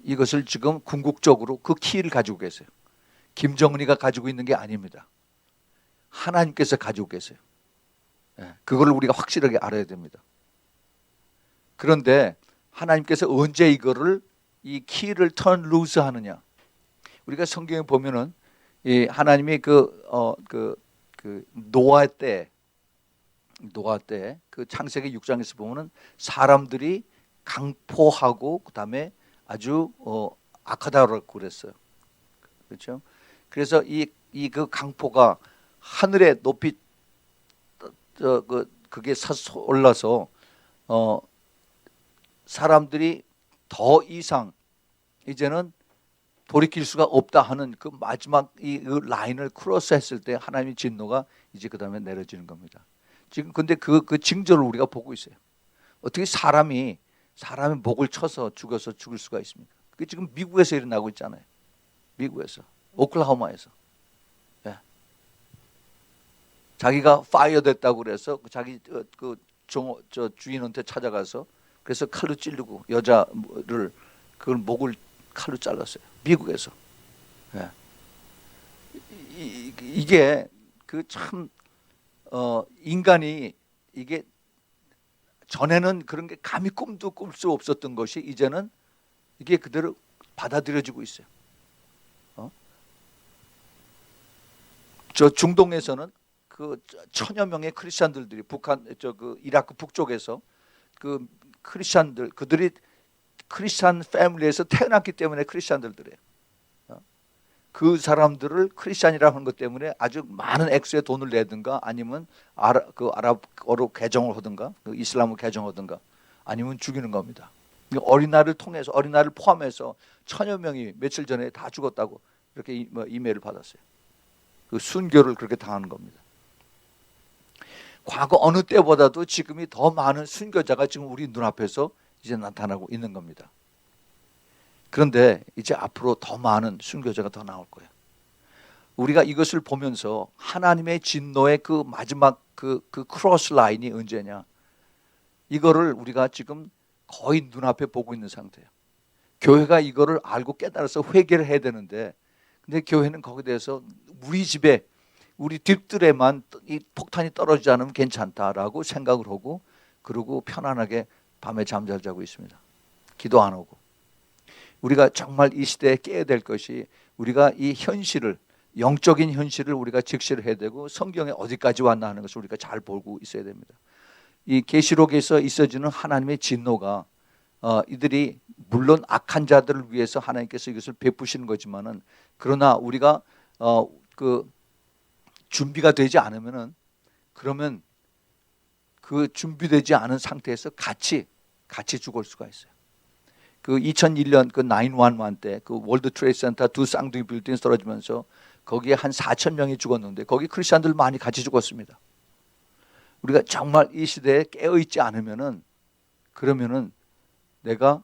A: 이것을 지금 궁극적으로 그 키를 가지고 계세요. 김정은이가 가지고 있는 게 아닙니다. 하나님께서 가지고 계세요. 그걸 우리가 확실하게 알아야 됩니다. 그런데 하나님께서 언제 이거를 이 키를 턴 루스 하느냐? 우리가 성경에 보면은 이 하나님이 그 노아 때 그 창세기 6장에서 보면은 사람들이 강포하고 그다음에 아주 악하다고 그랬어요. 그렇죠? 그래서 그 강포가 하늘에 높이 그게 올라서 사람들이 더 이상 이제는 돌이킬 수가 없다 하는 그 마지막 이 라인을 크로스했을 때 하나님의 진노가 이제 그 다음에 내려지는 겁니다. 지금 근데 그 징조를 우리가 보고 있어요. 어떻게 사람이 목을 쳐서 죽어서 죽을 수가 있습니까? 그게 지금 미국에서 일어나고 있잖아요. 미국에서 오클라호마에서 자기가 파이어 됐다고 그래서 자기 저 주인한테 찾아가서 그래서 칼로 찌르고 여자를 그걸 목을 칼로 잘랐어요. 미국에서. 이게 그 참 인간이 이게 전에는 그런 게 감히 꿈도 꿀 수 없었던 것이 이제는 이게 그대로 받아들여지고 있어요. 저 중동에서는 그 천여 명의 크리스천들이 북한 그 이라크 북쪽에서 그 크리스천들 그들이 크리스천 패밀리에서 태어났기 때문에 크리스천들이에요. 그 사람들을 크리스천이라고 하는 것 때문에 아주 많은 액수의 돈을 내든가 아니면 아랍어로 개정을 하든가 그 이슬람을 개정하든가 아니면 죽이는 겁니다. 어린아이를 통해서 어린아이를 포함해서 천여 명이 며칠 전에 다 죽었다고 이렇게 이메일을 받았어요. 그 순교를 그렇게 당하는 겁니다. 과거 어느 때보다도 지금이 더 많은 순교자가 지금 우리 눈앞에서 이제 나타나고 있는 겁니다. 그런데 이제 앞으로 더 많은 순교자가 더 나올 거예요. 우리가 이것을 보면서 하나님의 진노의 그 마지막 그 크로스 라인이 언제냐? 이거를 우리가 지금 거의 눈앞에 보고 있는 상태예요. 교회가 이거를 알고 깨달아서 회개를 해야 되는데, 근데 교회는 거기에 대해서 우리 집에 우리 뒷뜰에만 이 폭탄이 떨어지지 않으면 괜찮다라고 생각을 하고 그러고 편안하게 밤에 잠잘 자고 있습니다. 기도 안 하고. 우리가 정말 이 시대에 깨야 될 것이 우리가 이 현실을 영적인 현실을 우리가 직시를 해야 되고 성경에 어디까지 왔나 하는 것을 우리가 잘 보고 있어야 됩니다. 이 계시록에서 있어지는 하나님의 진노가 이들이 물론 악한 자들을 위해서 하나님께서 이것을 베푸시는 거지만은 그러나 우리가 그 준비가 되지 않으면은 그러면 그 준비되지 않은 상태에서 같이 죽을 수가 있어요. 그 2001년 그 9/11 때 그 월드 트레이드 센터 두 쌍둥이 빌딩 떨어지면서 거기에 한 4천 명이 죽었는데 거기 크리스천들 많이 같이 죽었습니다. 우리가 정말 이 시대에 깨어 있지 않으면은 그러면은 내가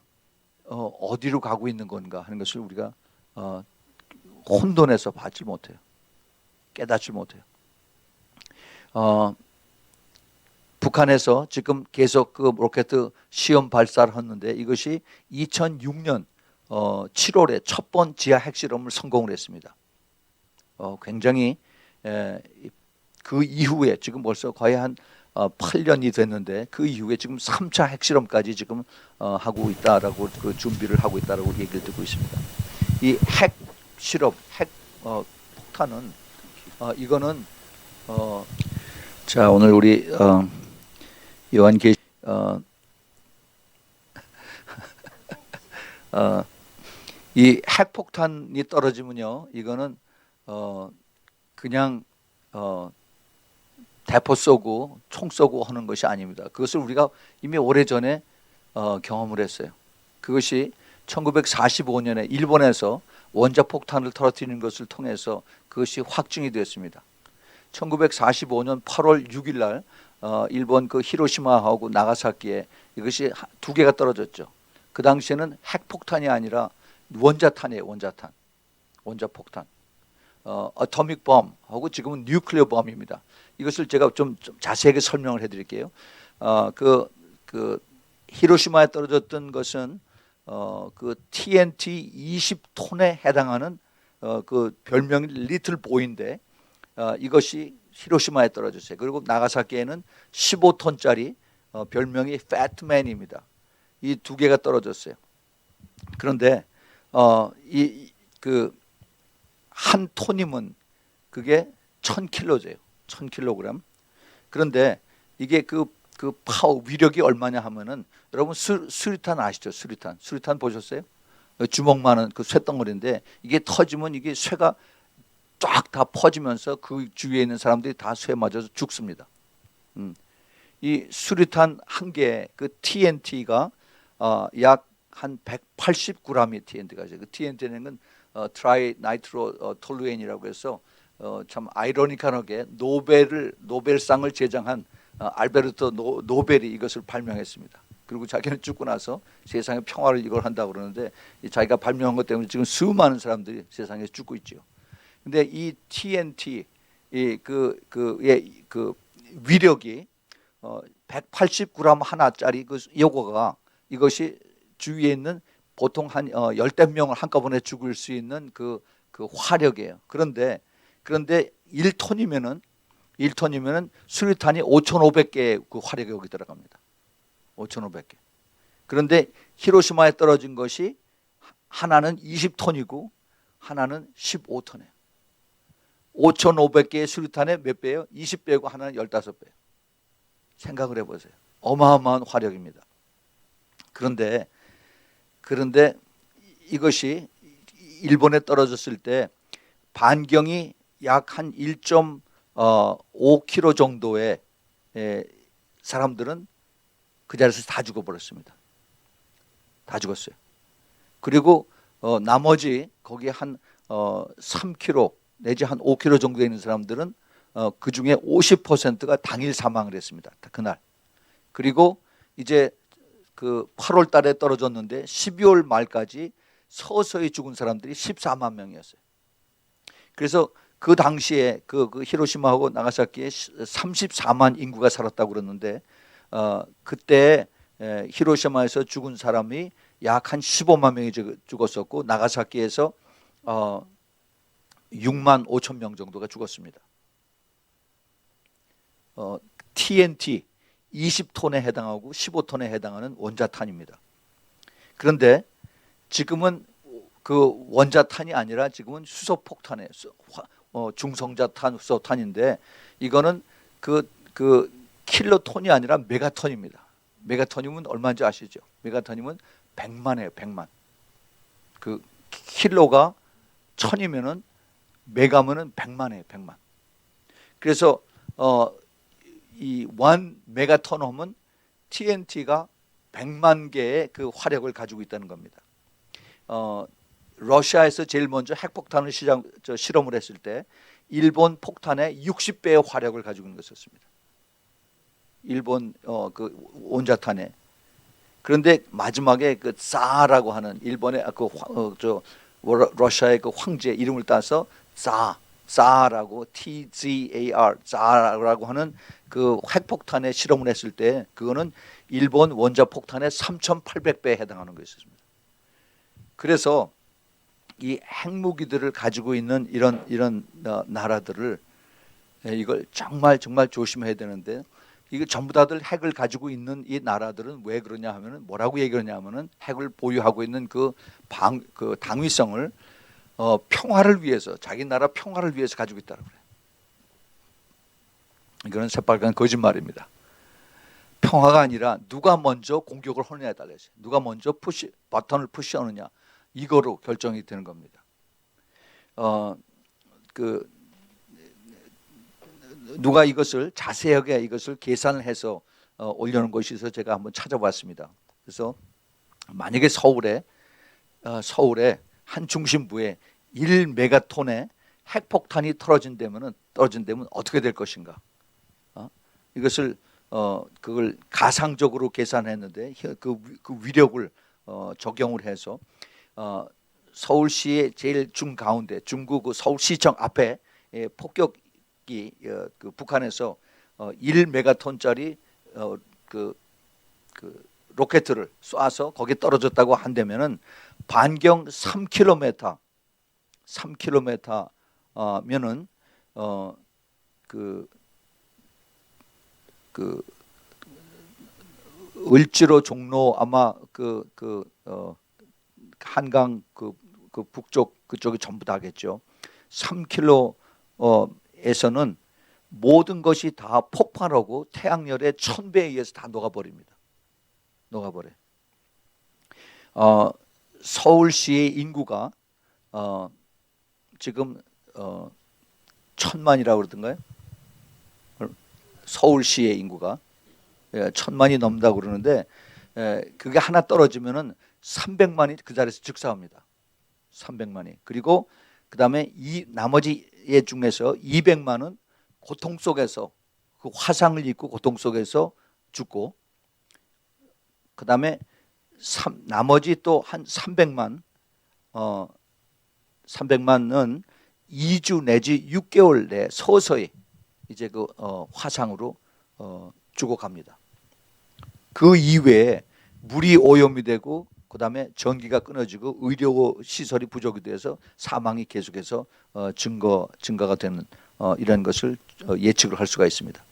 A: 어디로 가고 있는 건가 하는 것을 우리가 혼돈해서 받지 못해요. 깨닫지 못해요. 북한에서 지금 계속 그 로켓 시험 발사를 했는데 이것이 2006년 7월에 첫 번 지하 핵실험을 성공을 했습니다. 굉장히 그 이후에 지금 벌써 거의 한 8년이 됐는데 그 이후에 지금 3차 핵실험까지 지금 하고 있다라고 그 준비를 하고 있다라고 얘기를 듣고 있습니다. 이 핵실험, 핵 폭탄은 이거는 자 오늘 우리 요한계시 이 핵폭탄이 떨어지면요 이거는 그냥 대포 쏘고 총 쏘고 하는 것이 아닙니다. 그것을 우리가 이미 오래전에 경험을 했어요. 그것이 1945년에 일본에서 원자폭탄을 떨어뜨리는 것을 통해서 그것이 확증이 되었습니다. 1945년 8월 6일 날 일본 그 히로시마하고 나가사키에 이것이 두 개가 떨어졌죠. 그 당시에는 핵폭탄이 아니라 원자탄이에요. 원자폭탄. 어토믹 범하고 지금은 뉴클리어 범입니다. 이것을 제가 좀 자세하게 설명을 해드릴게요. 그 히로시마에 떨어졌던 것은 그 TNT 20톤에 해당하는 그 별명이 리틀 보이인데 이것이 히로시마에 떨어졌어요. 그리고 나가사키에는 15톤짜리 별명이 패트맨입니다. 이 두 개가 떨어졌어요. 그런데 이 그 한 톤이면 그게 1000kg예요. 1000kg. 그런데 이게 그 파워 위력이 얼마냐 하면은 여러분 수리탄 아시죠? 수리탄 보셨어요? 주먹만한 그 쇳덩어리인데 이게 터지면 이게 쇠가 쫙 다 퍼지면서 그 주위에 있는 사람들이 다 쇠 맞아서 죽습니다. 이 수리탄 한 개 그 TNT가 약 한 180g의 TNT가 있어요. 그 TNT는 건 트라이 나이트로 톨루엔이라고 해서 참 아이러니컬하게 노벨상을 제정한 알베르토 노벨이 이것을 발명했습니다. 그리고 자기는 죽고 나서 세상에 평화를 이걸 한다고 그러는데 자기가 발명한 것 때문에 지금 수많은 사람들이 세상에 죽고 있죠. 근데 이 TNT 그 위력이 180g 하나짜리 이것이 주위에 있는 보통 한 열댓 명을 한꺼번에 죽일 수 있는 그 화력이에요. 그런데 1톤이면은 수리탄이 5,500개의 그 화력이 여기 들어갑니다. 5,500개. 그런데 히로시마에 떨어진 것이 하나는 20톤이고 하나는 15톤이에요. 5,500개의 수류탄에 몇 배예요? 20배고 하나는 15배. 생각을 해보세요. 어마어마한 화력입니다. 그런데 이것이 일본에 떨어졌을 때 반경이 약 한 1.5km 정도의 사람들은 그 자리에서 다 죽어버렸습니다. 다 죽었어요. 그리고 나머지 거기 한 3km 내지 한 5km 정도에 있는 사람들은 그 중에 50%가 당일 사망을 했습니다. 그날. 그리고 이제 그 8월 달에 떨어졌는데 12월 말까지 서서히 죽은 사람들이 14만 명이었어요. 그래서 그 당시에 그 히로시마하고 나가사키에 34만 인구가 살았다고 그러는데 그때 히로시마에서 죽은 사람이 약 한 15만 명이 죽었었고 나가사키에서 6만 5천 명 정도가 죽었습니다. TNT 20톤에 해당하고 15톤에 해당하는 원자탄입니다. 그런데 지금은 그 원자탄이 아니라 지금은 수소폭탄이에요. 중성자탄, 수소탄인데 이거는 그 킬로톤이 아니라 메가톤입니다. 메가톤이면 얼마인지 아시죠? 메가톤이면 100만이에요. 100만. 그 킬로가 1000이면은 메가면은 100만이에요. 100만. 그래서 이 1 메가톤 하면 TNT가 100만 개의 그 화력을 가지고 있다는 겁니다. 러시아에서 제일 먼저 핵폭탄을 실험을 했을 때 일본 폭탄의 60배의 화력을 가지고 있는 것이었습니다. 일본 그 원자탄에. 그런데 마지막에 그 자라고 하는 일본의 러시아의 그 황제 이름을 따서 자라고 TZAR 자라고 하는 그 핵폭탄에 실험을 했을 때 그거는 일본 원자폭탄의 3,800배에 해당하는 것이었습니다. 그래서 이 핵무기들을 가지고 있는 이런 나라들을 이걸 정말 조심해야 되는데 이거 전부 다들 핵을 가지고 있는 이 나라들은 왜 그러냐 하면은 뭐라고 얘기하냐 하면은 핵을 보유하고 있는 그 당위성을 평화를 위해서 자기 나라 평화를 위해서 가지고 있다고 그래요. 이거는 새빨간 거짓말입니다. 평화가 아니라 누가 먼저 공격을 하느냐에 달려 있어요. 누가 먼저 버튼을 푸시하느냐 이거로 결정이 되는 겁니다. 누가 이것을 자세하게 이것을 계산을 해서 올려놓은 것이 있어서 제가 한번 찾아봤습니다. 그래서 만약에 서울에 한 중심부에 1메가톤의 핵폭탄이 떨어진다면 어떻게 될 것인가? 이것을 그걸 가상적으로 계산했는데 그 위력을 적용을 해서 서울시의 제일 중가운데 중구 그 서울시청 앞에 폭격이 그 북한에서 1메가톤짜리 그 로켓을 쏴서 거기에 떨어졌다고 한다면은 반경 3km 면은 을지로 종로 아마 한강 그 북쪽 그쪽이 전부 다겠죠. 3km에서는 모든 것이 다 폭발하고 태양열의 1000배에 의해서 다 녹아버립니다. 녹아버려. 서울시의 인구가 지금 1000만이라고 그러던가요? 서울시의 인구가 1000만이 넘는다고 그러는데 그게 하나 떨어지면은 300만이 그 자리에서 즉사합니다. 300만이. 그리고 그다음에 이 나머지 애 중에서 200만은 고통 속에서 그 화상을 입고 고통 속에서 죽고 그다음에 나머지 또 한 300만은 2주 내지 6개월 내에 서서히 이제 그 화상으로 죽어갑니다. 그 이외에 물이 오염이 되고 그다음에 전기가 끊어지고 의료 시설이 부족이 돼서 사망이 계속해서 증가가 되는 이런 것을 예측을 할 수가 있습니다.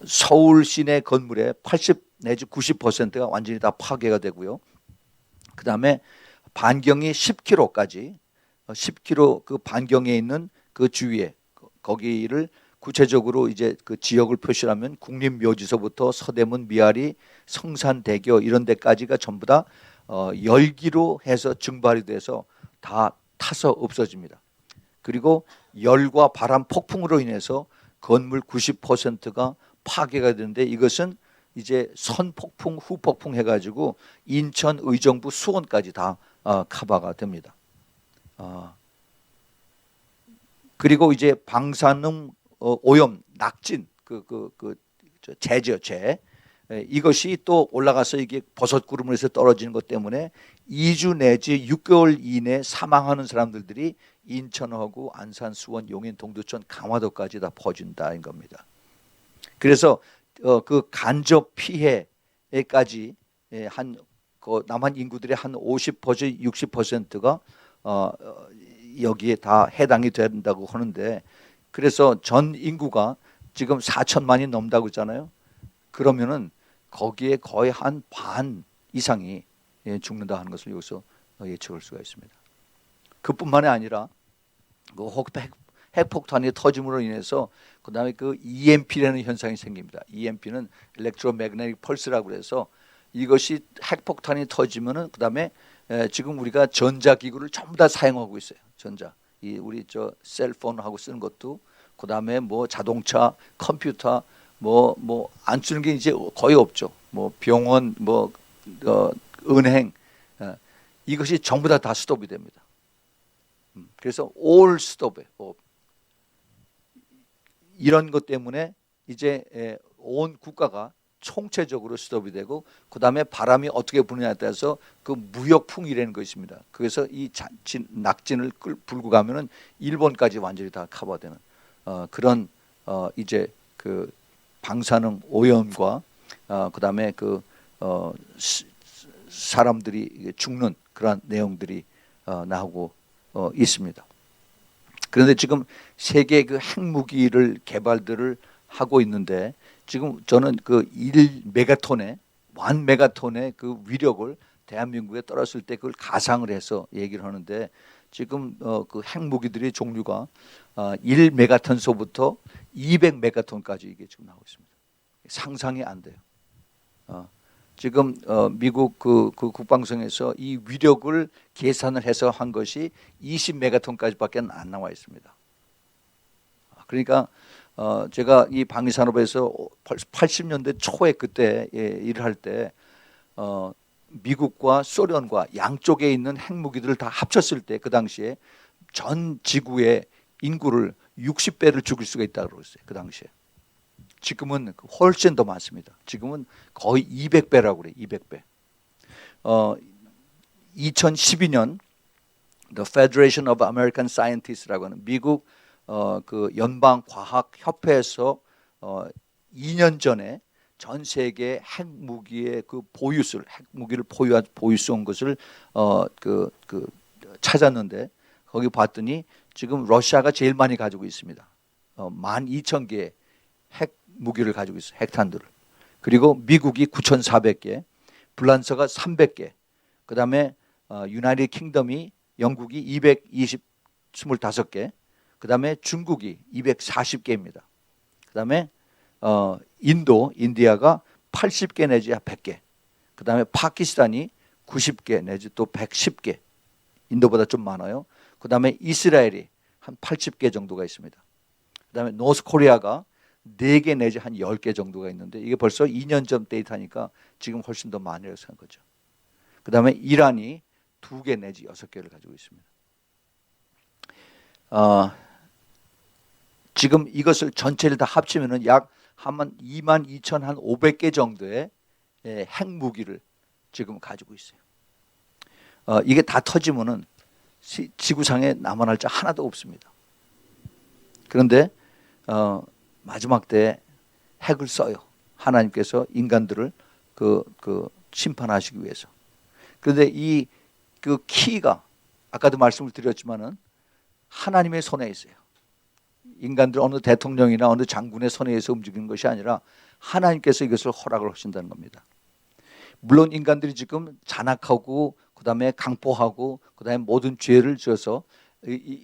A: 서울 시내 건물의 80 내지 90%가 완전히 다 파괴가 되고요. 그다음에 반경이 10km까지 10km 그 반경에 있는 그 주위에 거기를 구체적으로 이제 그 지역을 표시하면 국립묘지서부터 서대문, 미아리, 성산대교 이런 데까지가 전부 다 열기로 해서 증발이 돼서 다 타서 없어집니다. 그리고 열과 바람 폭풍으로 인해서 건물 90%가 파괴가 되는데 이것은 이제 선폭풍, 후폭풍 해가지고 인천, 의정부, 수원까지 다 커버가 됩니다. 그리고 이제 방사능 오염, 낙진, 재죠. 이것이 또 올라가서 이게 버섯 구름에서 떨어지는 것 때문에 2주 내지 6개월 이내 사망하는 사람들이 인천하고 안산, 수원, 용인, 동두천, 강화도까지 다 퍼진다는 겁니다. 그래서 그 간접 피해까지 남한 인구들의 한 50%, 60%가 여기에 다 해당이 된다고 하는데 그래서 전 인구가 지금 4천만이 넘다고 했잖아요. 그러면은 거기에 거의 한 반 이상이 죽는다 하는 것을 여기서 예측할 수가 있습니다. 그뿐만이 아니라 그 핵폭탄이 터짐으로 인해서 그다음에 그 EMP라는 현상이 생깁니다. EMP는 Electromagnetic Pulse라고 해서 이것이 핵폭탄이 터지면은 그다음에 지금 우리가 전자기구를 전부 다 사용하고 있어요. 우리 저 셀폰하고 쓰는 것도 그다음에 뭐 자동차, 컴퓨터 뭐 안 쓰는 게 이제 거의 없죠. 뭐 병원, 은행 이것이 전부 다 스톱이 됩니다. 그래서 all stop이에요. 이런 것 때문에 이제 온 국가가 총체적으로 스톱이 되고 그 다음에 바람이 어떻게 부느냐에 따라서 그 무역풍이라는 것이 있습니다. 그래서 이 낙진을 불고 가면은 일본까지 완전히 다 커버되는 그런 이제 그 방사능 오염과 그 다음에 그 사람들이 죽는 그런 내용들이 나오고 있습니다. 그런데 지금 세계 그 핵무기를 개발들을 하고 있는데 지금 저는 그 1메가톤의 1메가톤의 그 위력을 대한민국에 떨었을 때 그걸 가상을 해서 얘기를 하는데 지금 그 핵무기들의 종류가 1메가톤서부터 200메가톤까지 이게 지금 나오고 있습니다. 상상이 안 돼요. 지금 미국 그 국방성에서 이 위력을 계산을 해서 한 것이 20메가톤까지밖에 안 나와 있습니다. 그러니까 제가 이 방위산업에서 80년대 초에 그때 일을 할 때 미국과 소련과 양쪽에 있는 핵무기들을 다 합쳤을 때 그 당시에 전 지구의 인구를 60배를 죽일 수가 있다고 그랬어요. 그 당시에. 지금은 훨씬 더 많습니다. 지금은 거의 200배라고 그래요. 200배. 2012년 The Federation of American Scientists라고 하는 미국 그 연방과학협회에서 2년 전에 전 세계 핵무기의 그 핵무기를 보유한 것을 찾았는데 거기 봤더니 지금 러시아가 제일 많이 가지고 있습니다. 12,000개의 핵무기를 가지고 있어요. 핵탄두를. 그리고 미국이 9,400개, 불란서가 300개, 그 다음에 유나이티드 킹덤이 영국이 225개, 그 다음에 중국이 240개입니다. 그 다음에 인디아가 80개 내지 100개, 그 다음에 파키스탄이 90개 내지 또 110개, 인도보다 좀 많아요. 그 다음에 이스라엘이 한 80개 정도가 있습니다. 그 다음에 노스코리아가 4개 내지 한 10개 정도가 있는데 이게 벌써 2년 전 데이터니까 지금 훨씬 더 많이라고 생각한 거죠. 그 다음에 이란이 2개 내지 6개를 가지고 있습니다. 지금 이것을 전체를 다 합치면은 약 한 22,500개 정도의 핵무기를 지금 가지고 있어요. 이게 다 터지면은 지구상에 남아날 자 하나도 없습니다. 그런데 마지막 때 핵을 써요. 하나님께서 인간들을 심판하시기 위해서. 그런데 이 그 키가 아까도 말씀을 드렸지만은 하나님의 손에 있어요. 인간들 어느 대통령이나 어느 장군의 손에 의해서 움직이는 것이 아니라 하나님께서 이것을 허락을 하신다는 겁니다. 물론 인간들이 지금 잔악하고 그다음에 강포하고 그다음에 모든 죄를 지어서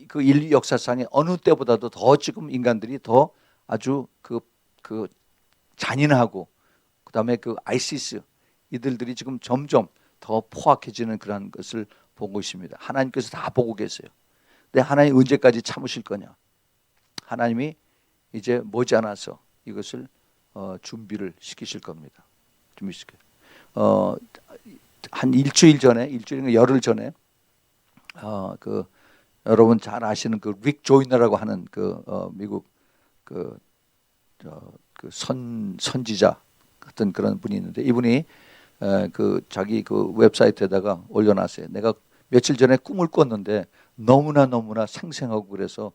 A: 그 인류 역사상에 어느 때보다도 더 지금 인간들이 더 아주 그 잔인하고 그다음에 그 아이시스 이들이 지금 점점 더 포악해지는 그런 것을 보고 있습니다. 하나님께서 다 보고 계세요. 근데 하나님 언제까지 참으실 거냐? 하나님이 이제 머지않아서 이것을 준비를 시키실 겁니다. 준비시켜. 한 일주일인가 열흘 전에 그 여러분 잘 아시는 그 릭 조이너라고 하는 미국 선지자 같은 그런 분이 있는데 이분이 그 자기 그 웹사이트에다가 올려놨어요. 내가 며칠 전에 꿈을 꿨는데 너무나 생생하고 그래서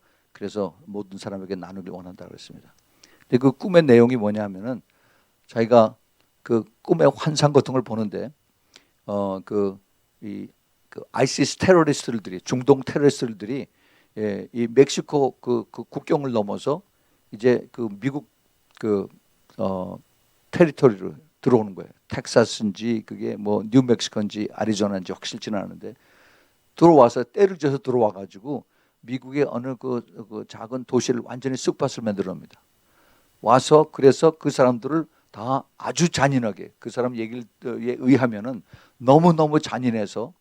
A: 모든 사람에게 나누길 원한다고 했습니다. 근데 그 꿈의 내용이 뭐냐면은 자기가 그 꿈의 환상 같은 걸 보는데 그 아이시스 테러리스트들이 중동 테러리스트들이 이 멕시코 그 국경을 넘어서 이제 그 미국 테리토리로 들어오는 거예요. 텍사스인지 그게 뭐 뉴멕시코인지 아리조나인지 확실치는 않은데 들어와서 때를 져서 들어와 가지고 미국의 어느 그 작은 도시를 완전히 쑥밭을 만들어 놉니다. 와서 그래서 그 사람들을 다 아주 잔인하게 그 사람 얘기에 의하면은 너무 잔인해서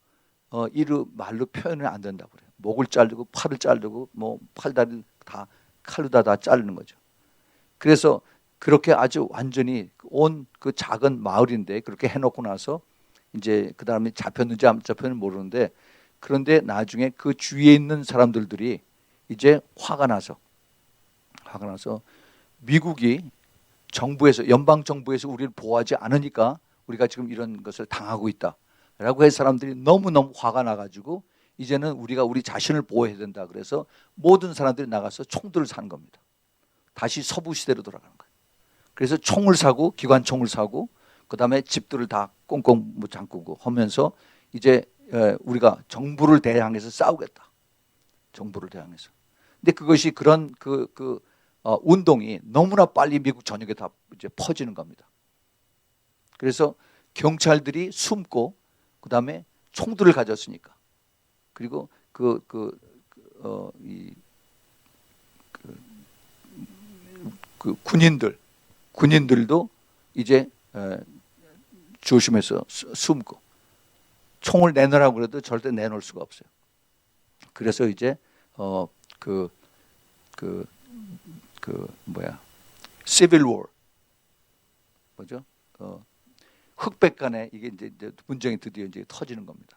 A: 이루 말로 표현이 안 된다고 그래요. 목을 자르고 팔을 자르고 뭐 팔다리를 다 칼로 다 자르는 거죠. 그래서 그렇게 아주 완전히 온 그 작은 마을인데 그렇게 해놓고 나서 이제 그 다음에 잡혔는지 안 잡혔는지 모르는데 그런데 나중에 그 주위에 있는 사람들이 이제 화가 나서 미국이 정부에서 연방 정부에서 우리를 보호하지 않으니까 우리가 지금 이런 것을 당하고 있다라고 해서 사람들이 너무 화가 나가지고 이제는 우리가 우리 자신을 보호해야 된다. 그래서 모든 사람들이 나가서 총들을 사는 겁니다. 다시 서부 시대로 돌아가는 거예요. 그래서 총을 사고 기관총을 사고 그다음에 집들을 다 꽁꽁 잠그고 하면서 이제 우리가 정부를 대항해서 싸우겠다. 정부를 대항해서. 근데 그것이 그런 운동이 너무나 빨리 미국 전역에 다 이제 퍼지는 겁니다. 그래서 경찰들이 숨고 그다음에 총들을 가졌으니까 그리고 군인들도 이제 조심해서 숨고 총을 내놓으라고 그래도 절대 내놓을 수가 없어요. 그래서 이제 시빌 워 뭐죠? 흑백 간에 이게 이제 분쟁이 드디어 이제 터지는 겁니다.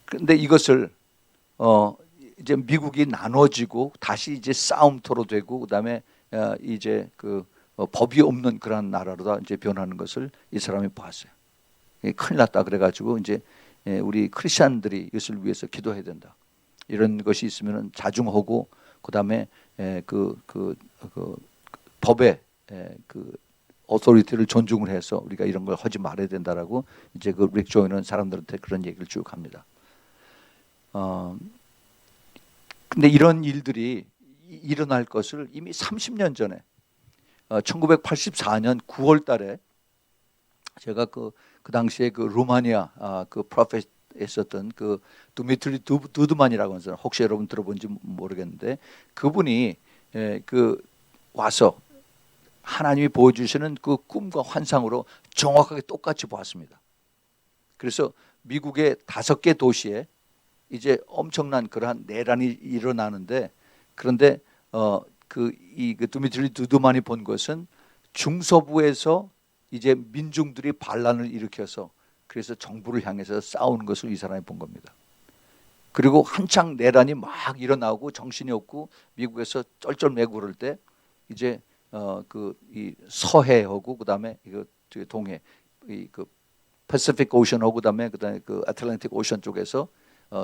A: 그런데 이것을 이제 미국이 나눠지고 다시 이제 싸움터로 되고 그다음에 이제 법이 없는 그런 나라로 이제 변하는 것을 이 사람이 봤어요. 큰일 났다 그래가지고 이제 우리 크리스천들이 이것을 위해서 기도해야 된다. 이런 것이 있으면은 자중하고 그다음에 법의 어토리티를 존중을 해서 우리가 이런 걸 하지 말아야 된다라고 이제 그 릭 조이는 사람들한테 그런 얘기를 쭉 합니다. 근데 이런 일들이 일어날 것을 이미 30년 전에 1984년 9월 달에 제가 그 당시에 그 루마니아 그 프로페트 했었던 그 두미트리 두드만이라고 하는 사람 혹시 여러분 들어본지 모르겠는데 그분이 와서 하나님이 보여주시는 그 꿈과 환상으로 정확하게 똑같이 보았습니다. 그래서 미국의 5개 도시에 이제 엄청난 그러한 내란이 일어나는데 그런데 그 두미트리 두드만이 본 것은 중서부에서 이제 민중들이 반란을 일으켜서 그래서 정부를 향해서 싸우는 것을 이 사람이 본 겁니다. 그리고 한창 내란이 막 일어나고 정신이 없고 미국에서 쩔쩔매고 그럴 때 이제 이 서해하고 그다음에 이거 동해 그 패시픽 오션하고 그다음에 그 애틀랜틱 오션 쪽에서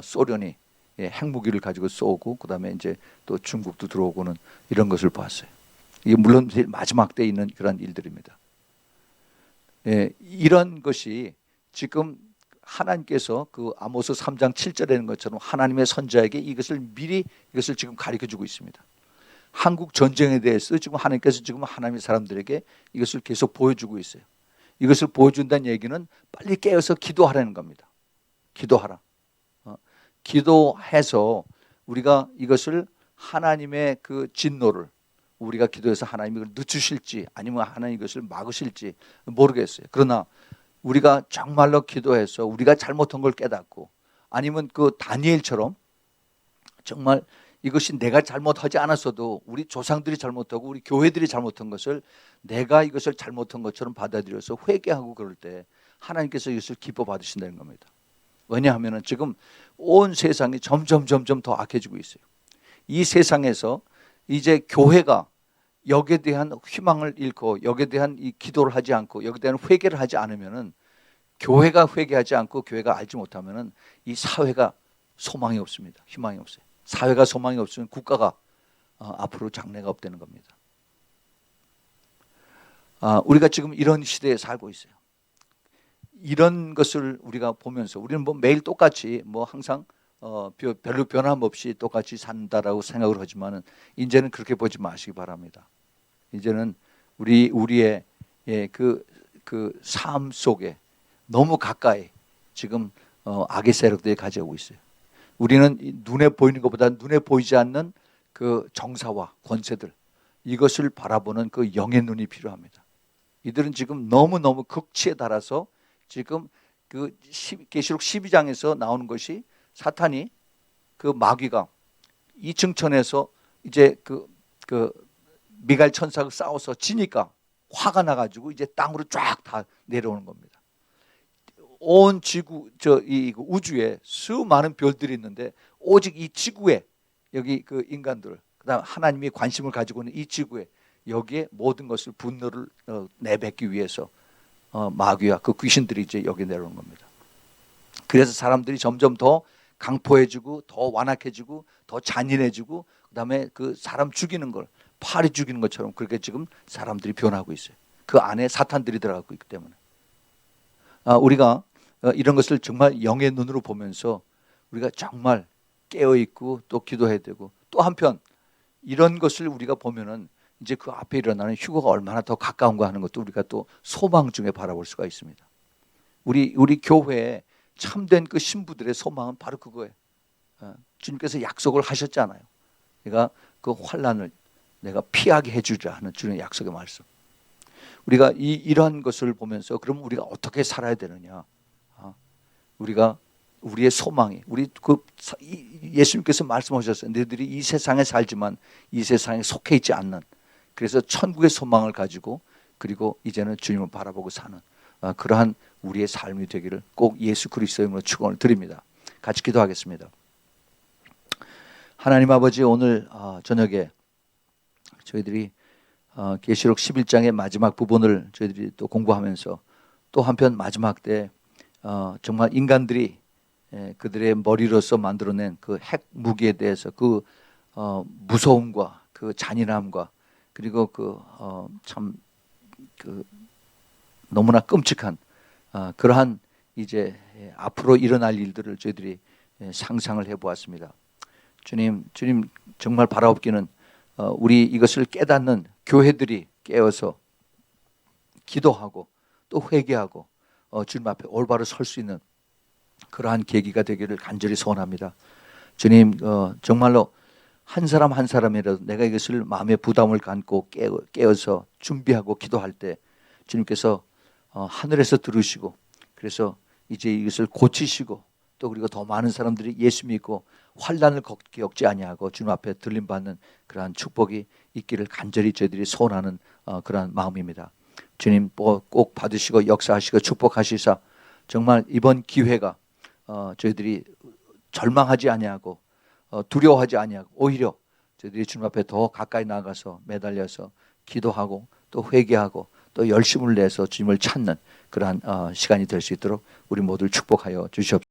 A: 소련이 핵무기를 가지고 쏘고 그다음에 이제 또 중국도 들어오고는 이런 것을 봤어요. 이게 물론 제일 마지막 때 있는 그런 일들입니다. 이런 것이 지금 하나님께서 그 아모스 3장 7절에 있는 것처럼 하나님의 선자에게 이것을 미리 이것을 지금 가르쳐주고 있습니다. 한국 전쟁에 대해서 지금 하나님께서 지금 하나님의 사람들에게 이것을 계속 보여주고 있어요. 이것을 보여준다는 얘기는 빨리 깨어서 기도하라는 겁니다. 기도하라. 기도해서 우리가 이것을 하나님의 그 진노를 우리가 기도해서 하나님이 이걸 늦추실지 아니면 하나님 이것을 막으실지 모르겠어요. 그러나 우리가 정말로 기도해서 우리가 잘못한 걸 깨닫고 아니면 그 다니엘처럼 정말 이것이 내가 잘못하지 않았어도 우리 조상들이 잘못하고 우리 교회들이 잘못한 것을 내가 이것을 잘못한 것처럼 받아들여서 회개하고 그럴 때 하나님께서 이것을 기뻐 받으신다는 겁니다. 왜냐하면 지금 온 세상이 점점 더 악해지고 있어요. 이 세상에서 이제 교회가 여기에 대한 희망을 잃고 여기에 대한 이 기도를 하지 않고 여기에 대한 회개를 하지 않으면은 교회가 회개하지 않고 교회가 알지 못하면은 이 사회가 소망이 없습니다. 희망이 없어요. 사회가 소망이 없으면 국가가 앞으로 장래가 없다는 겁니다. 우리가 지금 이런 시대에 살고 있어요. 이런 것을 우리가 보면서 우리는 뭐 매일 똑같이 뭐 항상 별로 변함없이 똑같이 산다라고 생각을 하지만은 이제는 그렇게 보지 마시기 바랍니다. 이제는 우리의 그 삶 속에 너무 가까이 지금 악의 세력들이 가져오고 있어요. 우리는 눈에 보이는 것보다 눈에 보이지 않는 그 정사와 권세들 이것을 바라보는 그 영의 눈이 필요합니다. 이들은 지금 너무 극치에 달아서 지금 그 계시록 12장에서 나오는 것이 사탄이 그 마귀가 이층천에서 이제 그 미갈 천사가 싸워서 지니까 화가 나가지고 이제 땅으로 쫙 다 내려오는 겁니다. 온 지구 이 우주에 수많은 별들이 있는데 오직 이 지구에 여기 그 인간들 그다음 하나님이 관심을 가지고 있는 이 지구에 여기에 모든 것을 분노를 내뱉기 위해서 마귀와 그 귀신들이 이제 여기 내려오는 겁니다. 그래서 사람들이 점점 더 강포해지고 더 완악해지고 더 잔인해지고 그다음에 그 사람 죽이는 걸 파리 죽이는 것처럼 그렇게 지금 사람들이 변하고 있어요. 그 안에 사탄들이 들어가고 있기 때문에 우리가 이런 것을 정말 영의 눈으로 보면서 우리가 정말 깨어있고 또 기도해야 되고 또 한편 이런 것을 우리가 보면은 이제 그 앞에 일어나는 휴거가 얼마나 더 가까운가 하는 것도 우리가 또 소망 중에 바라볼 수가 있습니다. 우리 교회에 참된 그 신부들의 소망은 바로 그거예요. 주님께서 약속을 하셨잖아요. 내가 그 환난을 내가 피하게 해주자 하는 주님의 약속의 말씀. 우리가 이러한 것을 보면서 그럼 우리가 어떻게 살아야 되느냐? 우리가 우리의 소망이 예수님께서 말씀하셨어요. 너희들이 이 세상에 살지만 이 세상에 속해 있지 않는 그래서 천국의 소망을 가지고 그리고 이제는 주님을 바라보고 사는 그러한 우리의 삶이 되기를 꼭 예수 그리스도의 이름으로 축원을 드립니다. 같이 기도하겠습니다. 하나님 아버지 오늘 저녁에 저희들이 계시록 11장의 마지막 부분을 저희들이 또 공부하면서 또 한편 마지막 때 정말 인간들이 그들의 머리로서 만들어낸 그 핵 무기에 대해서 그 무서움과 그 잔인함과 그리고 그 너무나 끔찍한 그러한 이제 앞으로 일어날 일들을 저희들이 상상을 해보았습니다. 주님 정말 바라옵기는 우리 이것을 깨닫는 교회들이 깨어서 기도하고 또 회개하고 주님 앞에 올바로 설 수 있는 그러한 계기가 되기를 간절히 소원합니다. 주님 정말로 한 사람 한 사람이라도 내가 이것을 마음의 부담을 갖고 깨어서 준비하고 기도할 때 주님께서 하늘에서 들으시고 그래서 이제 이것을 고치시고 또 그리고 더 많은 사람들이 예수 믿고 환난을 겪지 아니하고 주님 앞에 들림받는 그러한 축복이 있기를 간절히 저희들이 소원하는 그러한 마음입니다. 주님 꼭 받으시고 역사하시고 축복하시사 정말 이번 기회가 저희들이 절망하지 아니하고 두려워하지 아니하고 오히려 저희들이 주님 앞에 더 가까이 나가서 매달려서 기도하고 또 회개하고 또 열심을 내서 주님을 찾는 그러한 시간이 될 수 있도록 우리 모두를 축복하여 주시옵소서.